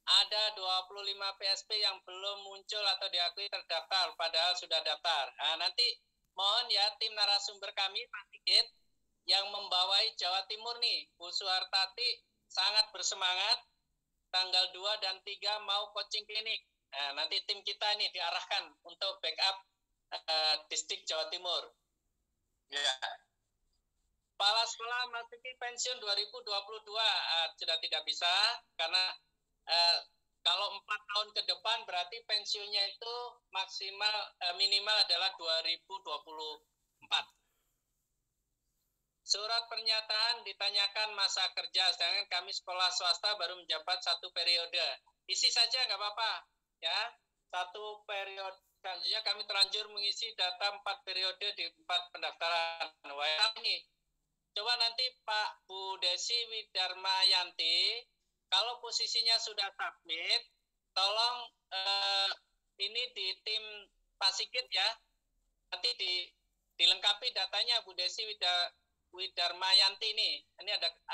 Speaker 3: ada 25 PSP yang belum muncul atau diakui terdaftar, padahal sudah daftar. Nah, nanti mohon ya tim narasumber kami, Pak Sigit, yang membawai Jawa Timur nih, Bu Suhartati sangat bersemangat, tanggal 2 dan 3 mau coaching klinik. Nah, nanti tim kita ini diarahkan untuk backup distrik Jawa Timur.
Speaker 5: Ya.
Speaker 3: Kepala sekolah masuki pensiun 2022 sudah tidak bisa karena kalau 4 tahun ke depan berarti pensiunnya itu maksimal minimal adalah 2024. Surat pernyataan ditanyakan masa kerja, sedangkan kami sekolah swasta baru menjabat 1 periode. Isi saja nggak apa-apa, ya. 1 periode. Selanjutnya kami terlanjur mengisi data 4 periode di 4 pendaftaran. Wah, ini. Coba nanti Pak Bu Desi Widarmayanti, kalau posisinya sudah submit, tolong ini di tim Pak Sigit ya, nanti dilengkapi datanya Bu Desi Widarmayanti ini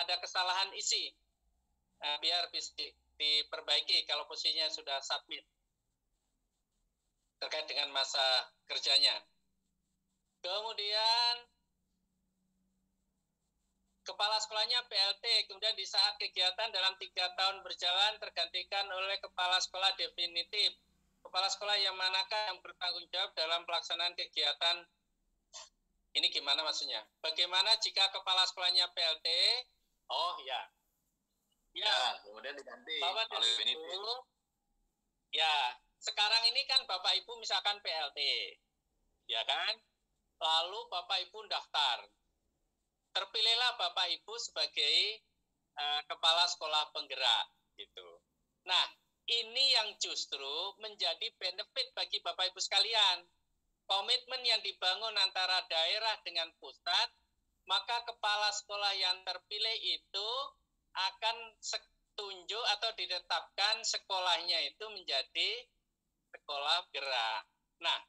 Speaker 3: ada kesalahan isi, biar bisa diperbaiki kalau posisinya sudah submit terkait dengan masa kerjanya. Kemudian kepala sekolahnya PLT, kemudian di saat kegiatan dalam 3 tahun berjalan tergantikan oleh kepala sekolah definitif. Kepala sekolah yang manakah yang bertanggung jawab dalam pelaksanaan kegiatan? Ini gimana maksudnya? Bagaimana jika kepala sekolahnya PLT? Oh ya.
Speaker 5: Ya, kemudian diganti
Speaker 3: Bapak
Speaker 5: oleh definitif.
Speaker 3: Ya, sekarang ini kan Bapak Ibu misalkan PLT. Ya kan? Lalu Bapak Ibu daftar. Terpilihlah Bapak Ibu sebagai kepala sekolah penggerak gitu. Nah, ini yang justru menjadi benefit bagi Bapak Ibu sekalian. Komitmen yang dibangun antara daerah dengan pusat, maka kepala sekolah yang terpilih itu akan tunjuk atau ditetapkan sekolahnya itu menjadi sekolah gerak. Nah,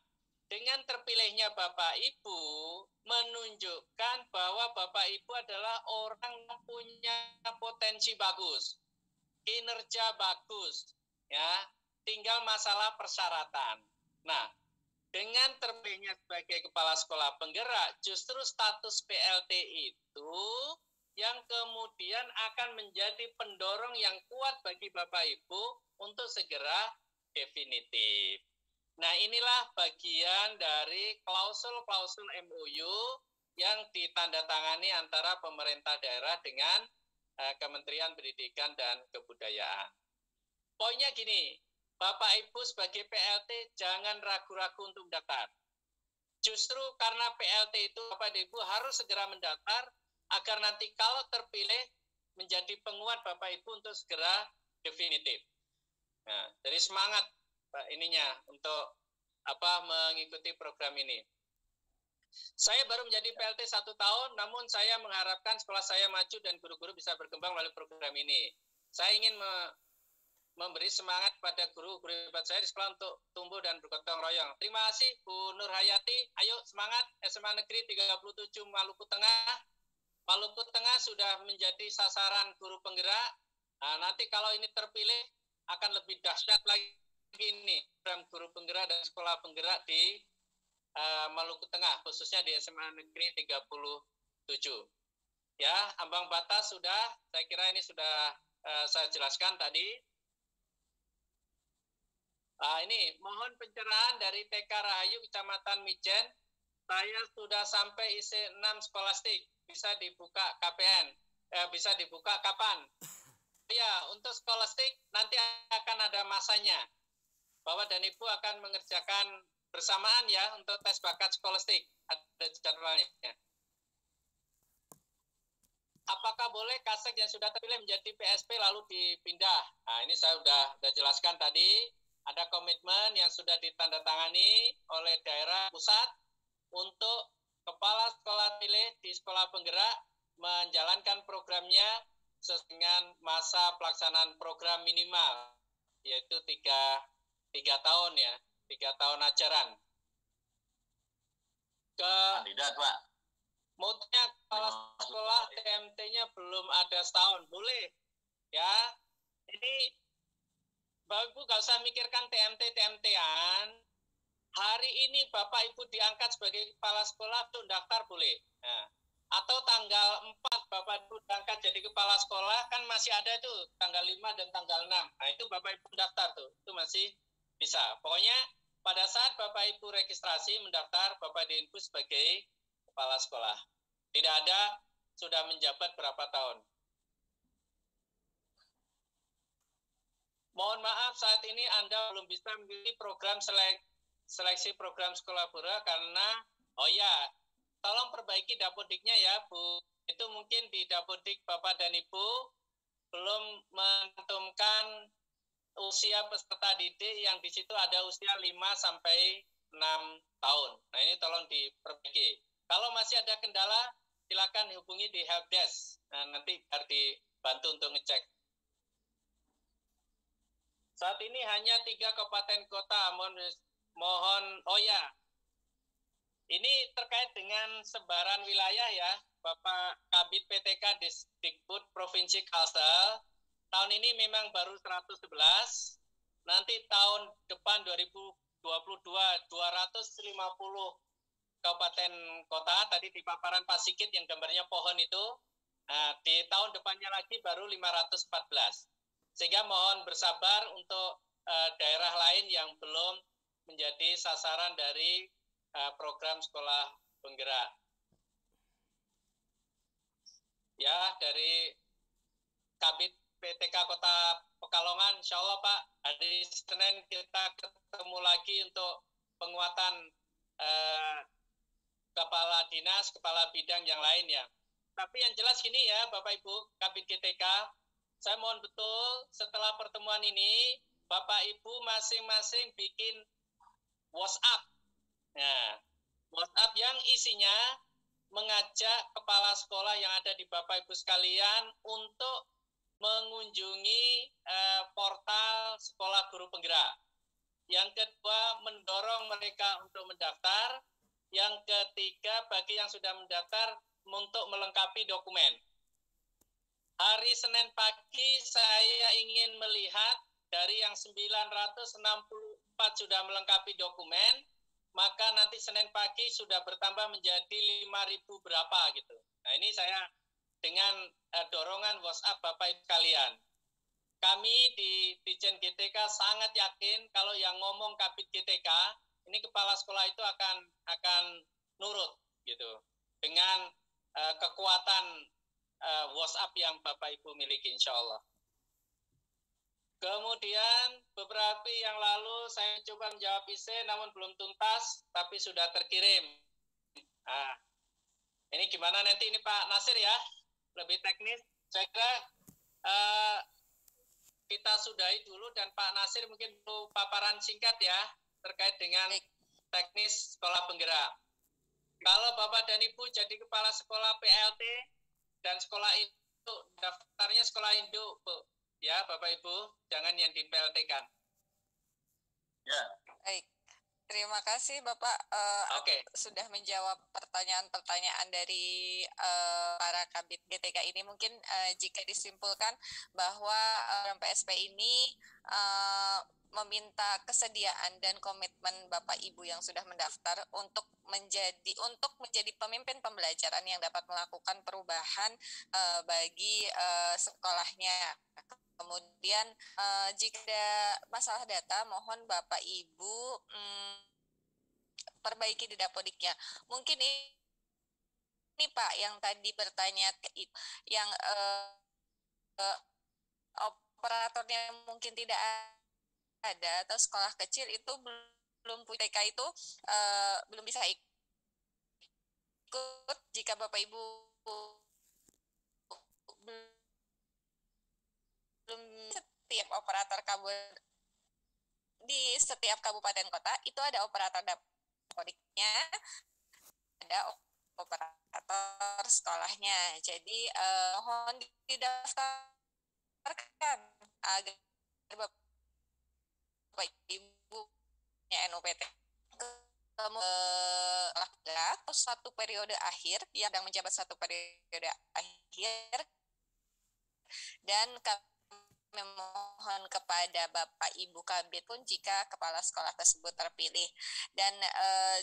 Speaker 3: dengan terpilihnya Bapak Ibu menunjukkan bahwa Bapak Ibu adalah orang yang punya potensi bagus, kinerja bagus, ya. Tinggal masalah persyaratan. Nah, dengan terpilihnya sebagai kepala sekolah penggerak, justru status PLT itu yang kemudian akan menjadi pendorong yang kuat bagi Bapak Ibu untuk segera definitif. Nah, inilah bagian dari klausul-klausul MOU yang ditandatangani antara pemerintah daerah dengan Kementerian Pendidikan dan Kebudayaan. Poinnya gini, Bapak Ibu sebagai PLT jangan ragu-ragu untuk mendaftar. Justru karena PLT itu Bapak Ibu harus segera mendaftar agar nanti kalau terpilih menjadi penguat Bapak Ibu untuk segera definitif. Nah, jadi semangat ininya untuk mengikuti program ini. Saya baru menjadi PLT 1 tahun, namun saya mengharapkan sekolah saya maju dan guru-guru bisa berkembang melalui program ini. Saya ingin memberi semangat pada guru-guru hebat saya di sekolah untuk tumbuh dan bergotong royong. Terima kasih Bu Nur Hayati. Ayo semangat, SMA Negeri 37 Maluku Tengah. Maluku Tengah sudah menjadi sasaran guru penggerak. Nah, nanti kalau ini terpilih akan lebih dahsyat lagi nih program guru penggerak dan sekolah penggerak di Maluku Tengah, khususnya di SMA Negeri 37. Ya, ambang batas sudah, saya kira ini sudah saya jelaskan tadi. Ini mohon pencerahan dari TK Rahayu Kecamatan Mijen. Saya sudah sampai IC 6 skolastik. Bisa dibuka KPN. Bisa dibuka kapan? Ya, untuk skolastik nanti akan ada masanya. Bapak dan Ibu akan mengerjakan bersamaan ya untuk tes bakat skolastik. Ada jadwalnya. Apakah boleh Kasek yang sudah terpilih menjadi PSP lalu dipindah? Nah, ini saya sudah jelaskan tadi. Ada komitmen yang sudah ditandatangani oleh daerah pusat untuk kepala sekolah pilih di sekolah penggerak menjalankan programnya sesuai dengan masa pelaksanaan program minimal, yaitu 3 tahun ya, 3 tahun ajaran.
Speaker 5: Kandidat, Pak.
Speaker 3: Moodnya kepala sekolah TMT-nya belum ada setahun, boleh ya. Ini Bapak Ibu gak usah mikirkan TMT-TMT-an. Hari ini Bapak Ibu diangkat sebagai kepala sekolah untuk daftar boleh. Nah, atau tanggal 4 Bapak Ibu diangkat jadi kepala sekolah, kan masih ada itu tanggal 5 dan tanggal 6. Nah, itu Bapak Ibu daftar tuh. Itu masih bisa. Pokoknya pada saat Bapak Ibu registrasi mendaftar, Bapak Ibu sebagai kepala sekolah. Tidak ada sudah menjabat berapa tahun. Mohon maaf saat ini Anda belum bisa memilih program seleksi program sekolah pura karena, oh ya, tolong perbaiki dapodiknya ya Bu itu mungkin di Dapodik Bapak dan Ibu belum menentukan usia peserta didik yang di situ ada usia 5 sampai 6 tahun. Nah, ini tolong diperbaiki. Kalau masih ada kendala, silakan hubungi di helpdesk. Nah, nanti biar dibantu untuk ngecek. Saat ini hanya 3 kabupaten kota. Mohon, oh ya, ini terkait dengan sebaran wilayah ya, Bapak Kabid PTK Disdikbud Provinsi Kalsel. Tahun ini memang baru 111, nanti tahun depan 2022 250 kabupaten kota, tadi di paparan Pak Sigit yang gambarnya pohon itu. Nah, di tahun depannya lagi baru 514. Sehingga mohon bersabar untuk daerah lain yang belum menjadi sasaran dari program sekolah penggerak. Ya, dari Kabid PTK Kota Pekalongan, insya Allah Pak, hari Senin kita ketemu lagi untuk penguatan kepala dinas, kepala bidang yang lain ya. Tapi yang jelas gini ya Bapak Ibu Kabid GTK, saya mohon betul setelah pertemuan ini Bapak Ibu masing-masing bikin WhatsApp. Nah, WhatsApp yang isinya mengajak kepala sekolah yang ada di Bapak Ibu sekalian untuk mengunjungi portal Sekolah Guru Penggerak. Yang kedua, mendorong mereka untuk mendaftar. Yang ketiga, bagi yang sudah mendaftar untuk melengkapi dokumen. Hari Senin pagi saya ingin melihat dari yang 964 sudah melengkapi dokumen, maka nanti Senin pagi sudah bertambah menjadi 5.000 berapa gitu. Nah, ini saya dengan dorongan WhatsApp Bapak Ibu sekalian. Kami di Ditjen GTK sangat yakin kalau yang ngomong Kabid GTK, ini kepala sekolah itu akan nurut gitu dengan kekuatan WhatsApp yang Bapak Ibu miliki insya Allah. Kemudian beberapa yang lalu saya coba menjawab IC namun belum tuntas tapi sudah terkirim. Nah, ini gimana nanti ini Pak Nasir ya, lebih teknis. Saya kira kita sudahi dulu dan Pak Nasir mungkin perlu paparan singkat ya terkait dengan teknis sekolah penggerak. Kalau Bapak dan Ibu jadi kepala sekolah PLT dan sekolah induk, daftarnya sekolah induk, Bu. Ya, Bapak Ibu, jangan yang di PLT-kan.
Speaker 5: Ya.
Speaker 1: Baik. Terima kasih Bapak sudah menjawab pertanyaan-pertanyaan dari para Kabid GTK ini. Mungkin jika disimpulkan bahwa PSP ini meminta kesediaan dan komitmen Bapak Ibu yang sudah mendaftar untuk menjadi pemimpin pembelajaran yang dapat melakukan perubahan bagi sekolahnya. Kemudian jika ada masalah data, mohon Bapak Ibu perbaiki di Dapodiknya. Mungkin ini Pak yang tadi bertanya yang operatornya mungkin tidak ada atau sekolah kecil itu belum punya TK itu belum bisa ikut jika Bapak Ibu belum setiap operator di setiap kabupaten kota itu ada operator Dapodiknya, ada operator sekolahnya. Jadi mohon didaftarkan agar Bapak Ibu punya NUPT atau satu periode akhir yang sedang menjabat satu periode akhir, dan memohon kepada Bapak Ibu Kabid pun jika kepala sekolah tersebut terpilih. Dan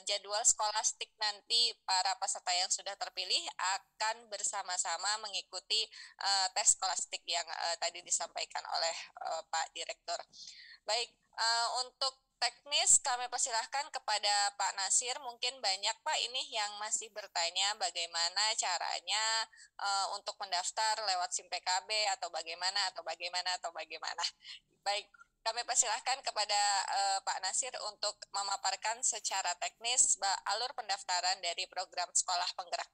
Speaker 1: jadwal skolastik nanti para peserta yang sudah terpilih akan bersama-sama mengikuti tes skolastik yang tadi disampaikan oleh Pak Direktur. Baik, untuk teknis kami persilahkan kepada Pak Nasir. Mungkin banyak Pak ini yang masih bertanya bagaimana caranya untuk mendaftar lewat SIM PKB atau bagaimana. Baik, kami persilahkan kepada Pak Nasir untuk memaparkan secara teknis alur pendaftaran dari program sekolah penggerak.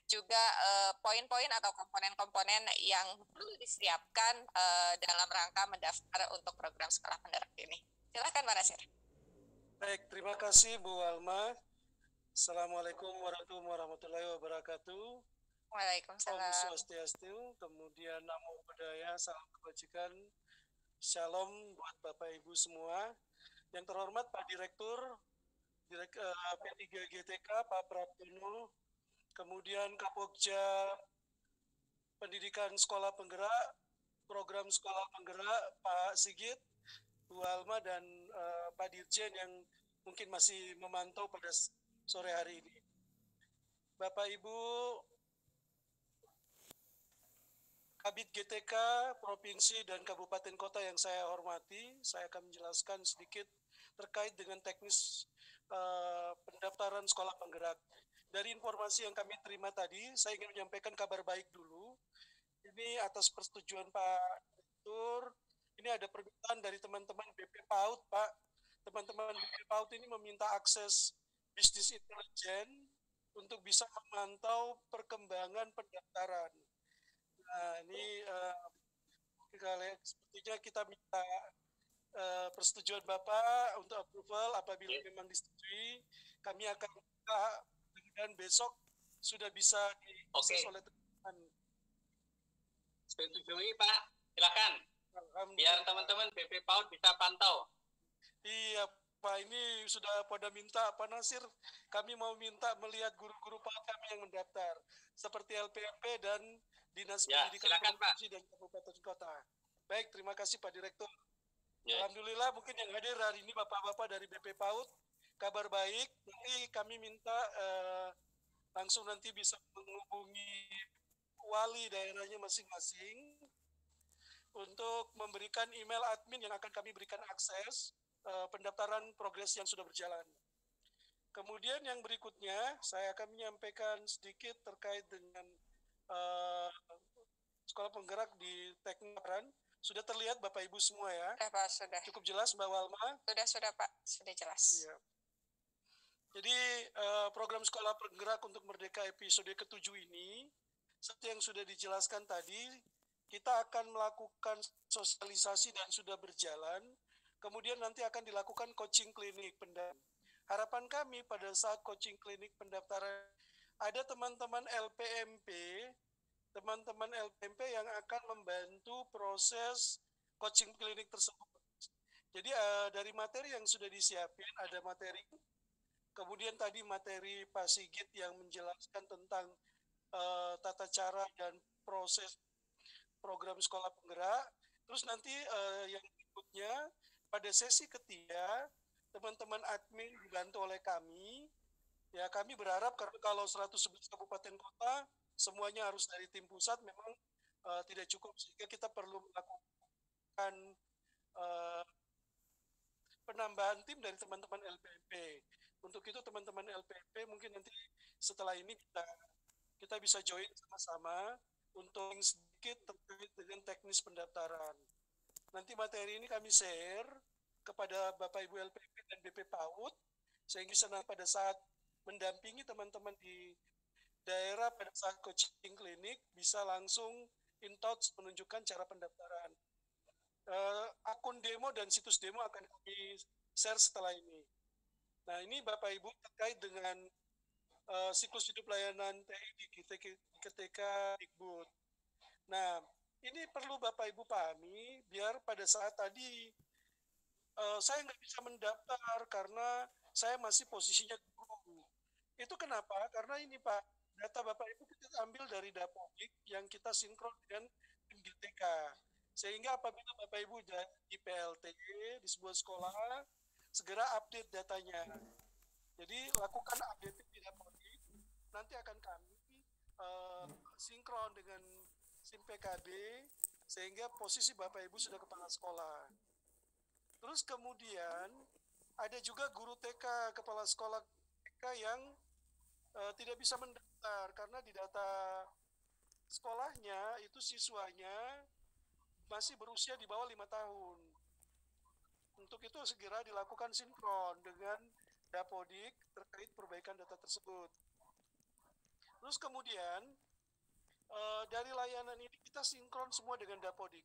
Speaker 1: juga poin-poin atau komponen-komponen yang perlu disiapkan dalam rangka mendaftar untuk program sekolah penggerak ini. Silakan Pak Nasir.
Speaker 6: Baik, terima kasih Bu Alma. Assalamualaikum warahmatullahi wabarakatuh.
Speaker 1: Waalaikumsalam.
Speaker 6: Om Swastiastu, kemudian Namo Buddhaya, salam kebajikan, Shalom buat Bapak Ibu semua. Yang terhormat Pak Direktur P3GTK Pak Praptono, kemudian Kapokja Pendidikan Sekolah Penggerak, Program Sekolah Penggerak Pak Sigit, Bu Alma, dan Pak Dirjen yang mungkin masih memantau pada sore hari ini. Bapak Ibu Kabid GTK Provinsi dan Kabupaten Kota yang saya hormati, saya akan menjelaskan sedikit terkait dengan teknis pendaftaran sekolah penggerak. Dari informasi yang kami terima tadi, saya ingin menyampaikan kabar baik dulu. Ini atas persetujuan Pak Direktur, ini ada permintaan dari teman-teman BP PAUD, Pak. Teman-teman BP PAUD ini meminta akses bisnis intelijen untuk bisa memantau perkembangan pendaftaran. Nah, ini sepertinya kita minta persetujuan Bapak untuk approval. Apabila memang disetujui, kami akan buka dan besok sudah bisa diakses oleh teman-teman.
Speaker 3: Setujui Pak, silakan. Biar teman-teman BP PAUD bisa pantau.
Speaker 6: Iya Pak, ini sudah pada minta Pak Nasir, kami mau minta melihat guru-guru PAUD kami yang mendaftar, seperti LPMP dan Dinas Pendidikan Provinsi dan Kabupaten Kota. Baik, terima kasih Pak Direktur. Alhamdulillah mungkin yang hadir hari ini Bapak-Bapak dari BP PAUD, kabar baik. Nanti kami minta langsung nanti bisa menghubungi wali daerahnya masing-masing untuk memberikan email admin yang akan kami berikan akses pendaftaran progres yang sudah berjalan. Kemudian yang berikutnya, saya akan menyampaikan sedikit terkait dengan sekolah penggerak di Teknik Peran. Sudah terlihat Bapak Ibu semua ya?
Speaker 1: Pak, sudah.
Speaker 6: Cukup jelas Mbak Walma?
Speaker 1: Sudah Pak, sudah jelas.
Speaker 6: Iya. Jadi program sekolah penggerak untuk Merdeka episode ke-7 ini, seperti yang sudah dijelaskan tadi, kita akan melakukan sosialisasi dan sudah berjalan, kemudian nanti akan dilakukan coaching klinik pendaftaran. Harapan kami pada saat coaching klinik pendaftaran, ada teman-teman LPMP yang akan membantu proses coaching klinik tersebut. Jadi dari materi yang sudah disiapin, ada materi, kemudian tadi materi Pak Sigit yang menjelaskan tentang tata cara dan proses program sekolah penggerak. Terus nanti yang berikutnya, pada sesi ketiga, teman-teman admin dibantu oleh kami. Ya, kami berharap karena kalau 111 kabupaten kota, semuanya harus dari tim pusat, memang tidak cukup, sehingga kita perlu melakukan penambahan tim dari teman-teman LPMP. Untuk itu teman-teman LPMP mungkin nanti setelah ini kita bisa join sama-sama untuk sedikit terkait dengan teknis pendaftaran. Nanti materi ini kami share kepada Bapak Ibu LPMP dan BP PAUD, sehingga pada saat mendampingi teman-teman di daerah pada saat coaching klinik bisa langsung in touch menunjukkan cara pendaftaran. Akun demo dan situs demo akan kami share setelah ini. Nah, ini Bapak Ibu terkait dengan siklus hidup layanan TI di GTK Dikbud. Nah, ini perlu Bapak Ibu pahami, biar pada saat tadi saya nggak bisa mendaftar karena saya masih posisinya guru. Itu kenapa? Karena ini Pak, data Bapak Ibu kita ambil dari Dapodik yang kita sinkron dengan tim GTK. Sehingga apabila Bapak Ibu di PLT, di sebuah sekolah, segera update datanya. Jadi lakukan update di Dapodik, nanti akan kami sinkron dengan SIM PKB, sehingga posisi Bapak Ibu sudah kepala sekolah. Terus kemudian ada juga guru TK, kepala sekolah TK yang tidak bisa mendaftar karena di data sekolahnya itu siswanya masih berusia di bawah 5 tahun. Untuk itu segera dilakukan sinkron dengan Dapodik terkait perbaikan data tersebut. Terus kemudian dari layanan ini kita sinkron semua dengan Dapodik.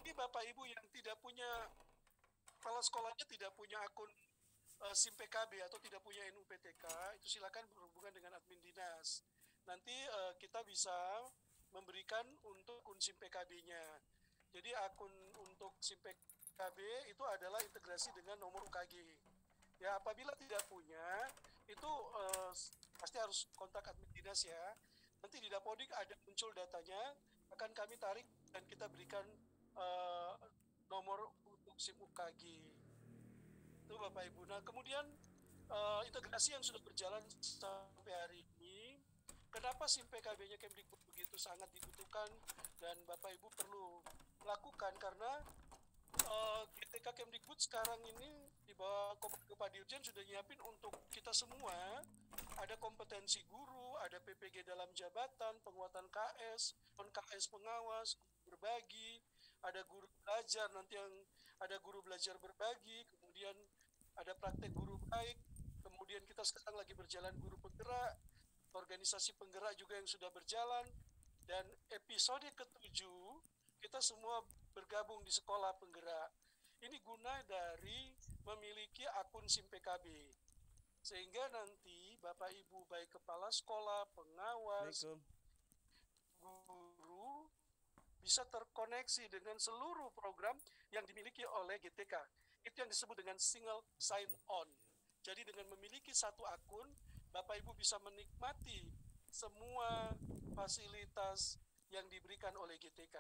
Speaker 6: Ini Bapak Ibu yang tidak punya, kepala sekolahnya tidak punya akun SIM PKB atau tidak punya NUPTK, itu silakan berhubungan dengan admin dinas. Nanti kita bisa memberikan untuk akun SIM PKB-nya. Jadi akun untuk SIM PKB itu adalah integrasi dengan nomor UKG. Ya, apabila tidak punya, itu pasti harus kontak admin dinas ya. Nanti di Dapodik ada muncul datanya, akan kami tarik dan kita berikan nomor untuk SIM UKG. Itu Bapak Ibu. Nah, kemudian integrasi yang sudah berjalan sampai hari ini, kenapa SIM PKB-nya Kemdikbud begitu sangat dibutuhkan dan Bapak Ibu perlu lakukan, karena GTK Kemdikbud sekarang ini di bawah Kepala Dirjen sudah nyiapin untuk kita semua, ada kompetensi guru, ada PPG dalam jabatan, penguatan KS, non-KS pengawas, berbagi, ada guru belajar, nanti yang ada guru belajar berbagi, kemudian ada praktek guru baik, kemudian kita sekarang lagi berjalan guru penggerak, organisasi penggerak juga yang sudah berjalan, dan episode ke-7 kita semua bergabung di sekolah penggerak. Ini guna dari memiliki akun SIM PKB, sehingga nanti Bapak Ibu baik kepala sekolah, pengawas, guru bisa terkoneksi dengan seluruh program yang dimiliki oleh GTK. Itu yang disebut dengan single sign on. Jadi dengan memiliki satu akun, Bapak Ibu bisa menikmati semua fasilitas yang diberikan oleh GTK.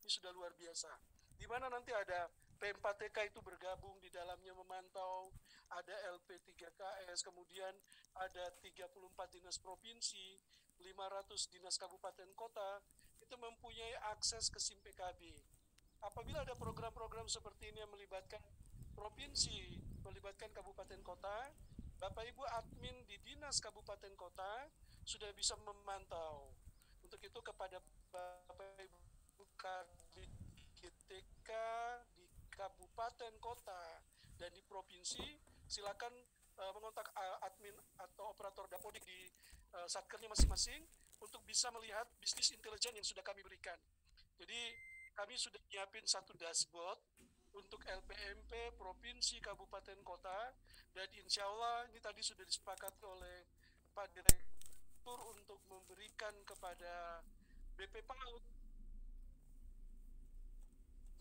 Speaker 6: Ini sudah luar biasa. Di mana nanti ada P4TK itu bergabung di dalamnya memantau, ada LP3KS, kemudian ada 34 dinas provinsi, 500 dinas kabupaten kota, itu mempunyai akses ke SIM PKB. Apabila ada program-program seperti ini yang melibatkan provinsi, melibatkan kabupaten kota, Bapak Ibu admin di dinas kabupaten kota sudah bisa memantau. Untuk itu kepada Bapak Ibu Kadit GTK di kabupaten kota dan di provinsi, silakan mengontak admin atau operator Dapodik di satkernya masing-masing untuk bisa melihat bisnis intelijen yang sudah kami berikan. Jadi kami sudah nyiapin satu dashboard untuk LPMP, provinsi, kabupaten, kota, dan insya Allah ini tadi sudah disepakati oleh Pak Direktur untuk memberikan kepada BP PAUD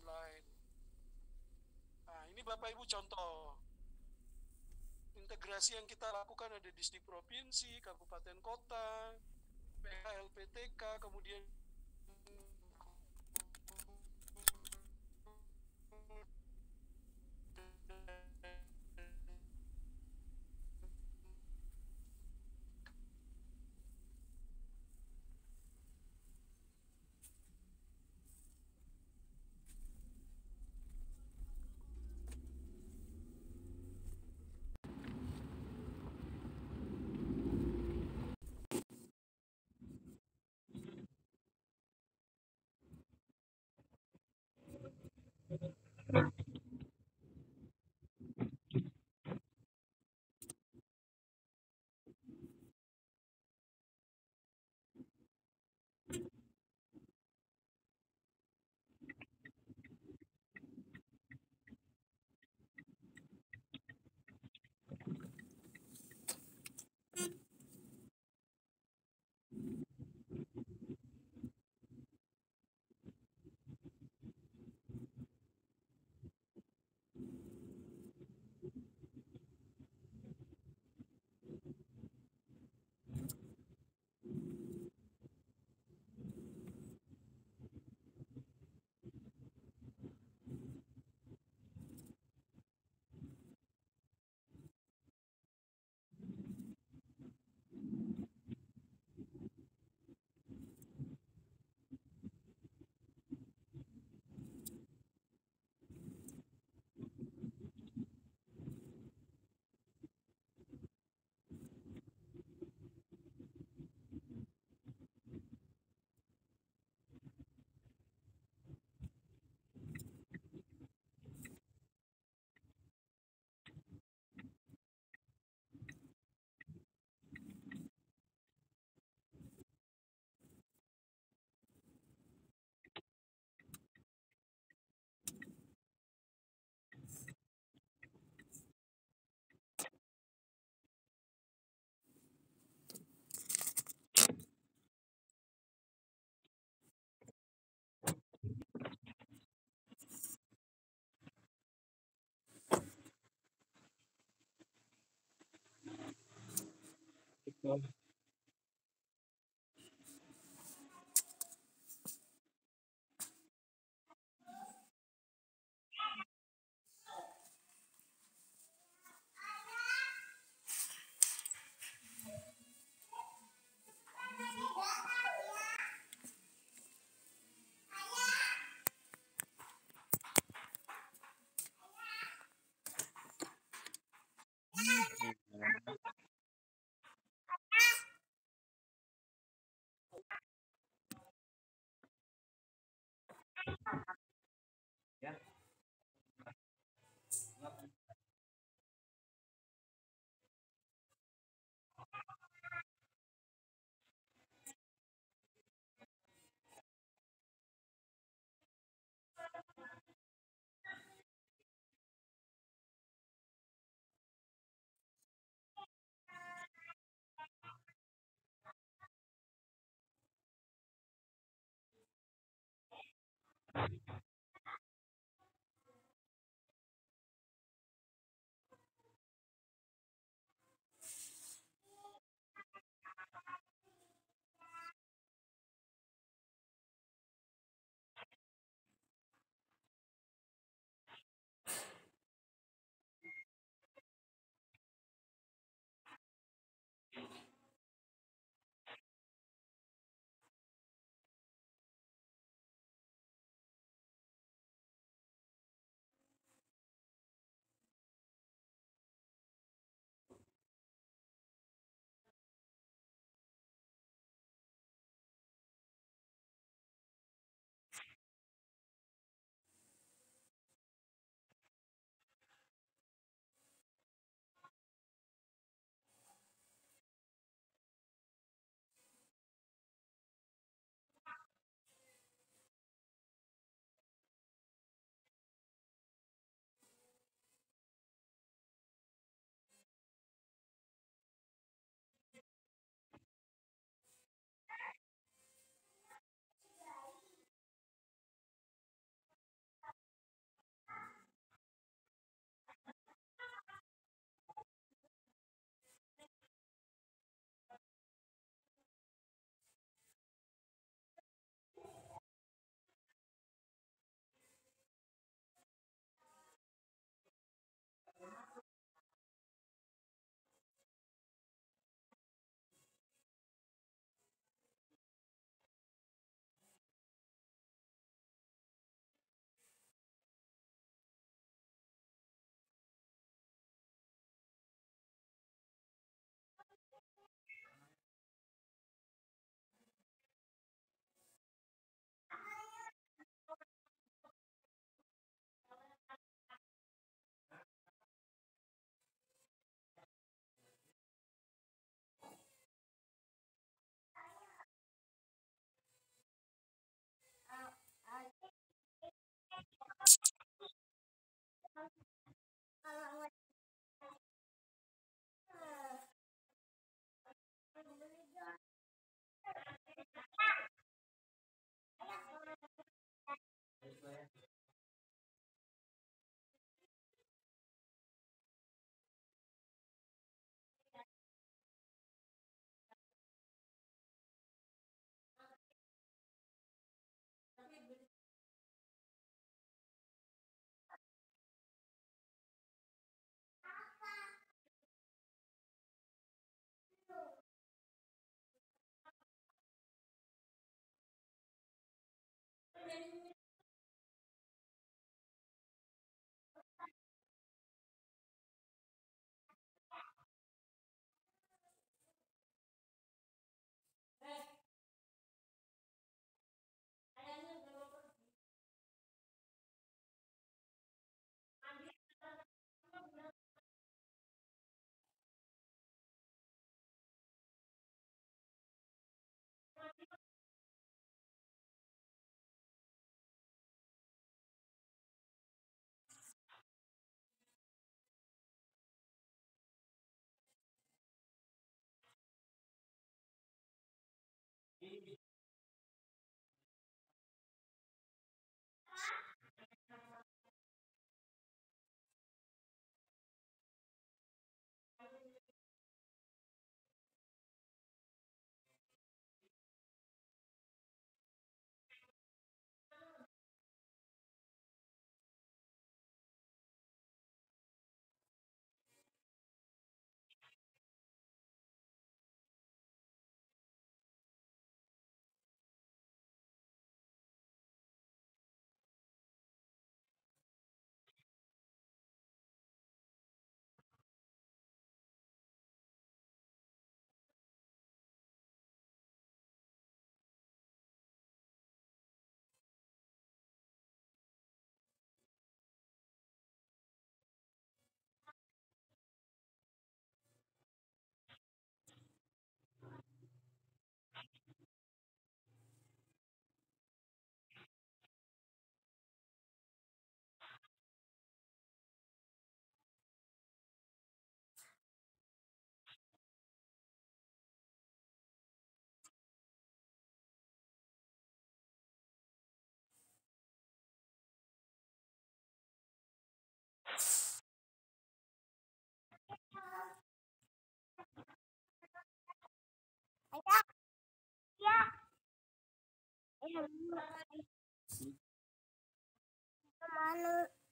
Speaker 6: lain. Nah, ini Bapak Ibu contoh integrasi yang kita lakukan ada di provinsi, kabupaten, kota, PH, LPTK, kemudian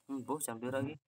Speaker 7: Bu, sambil lagi.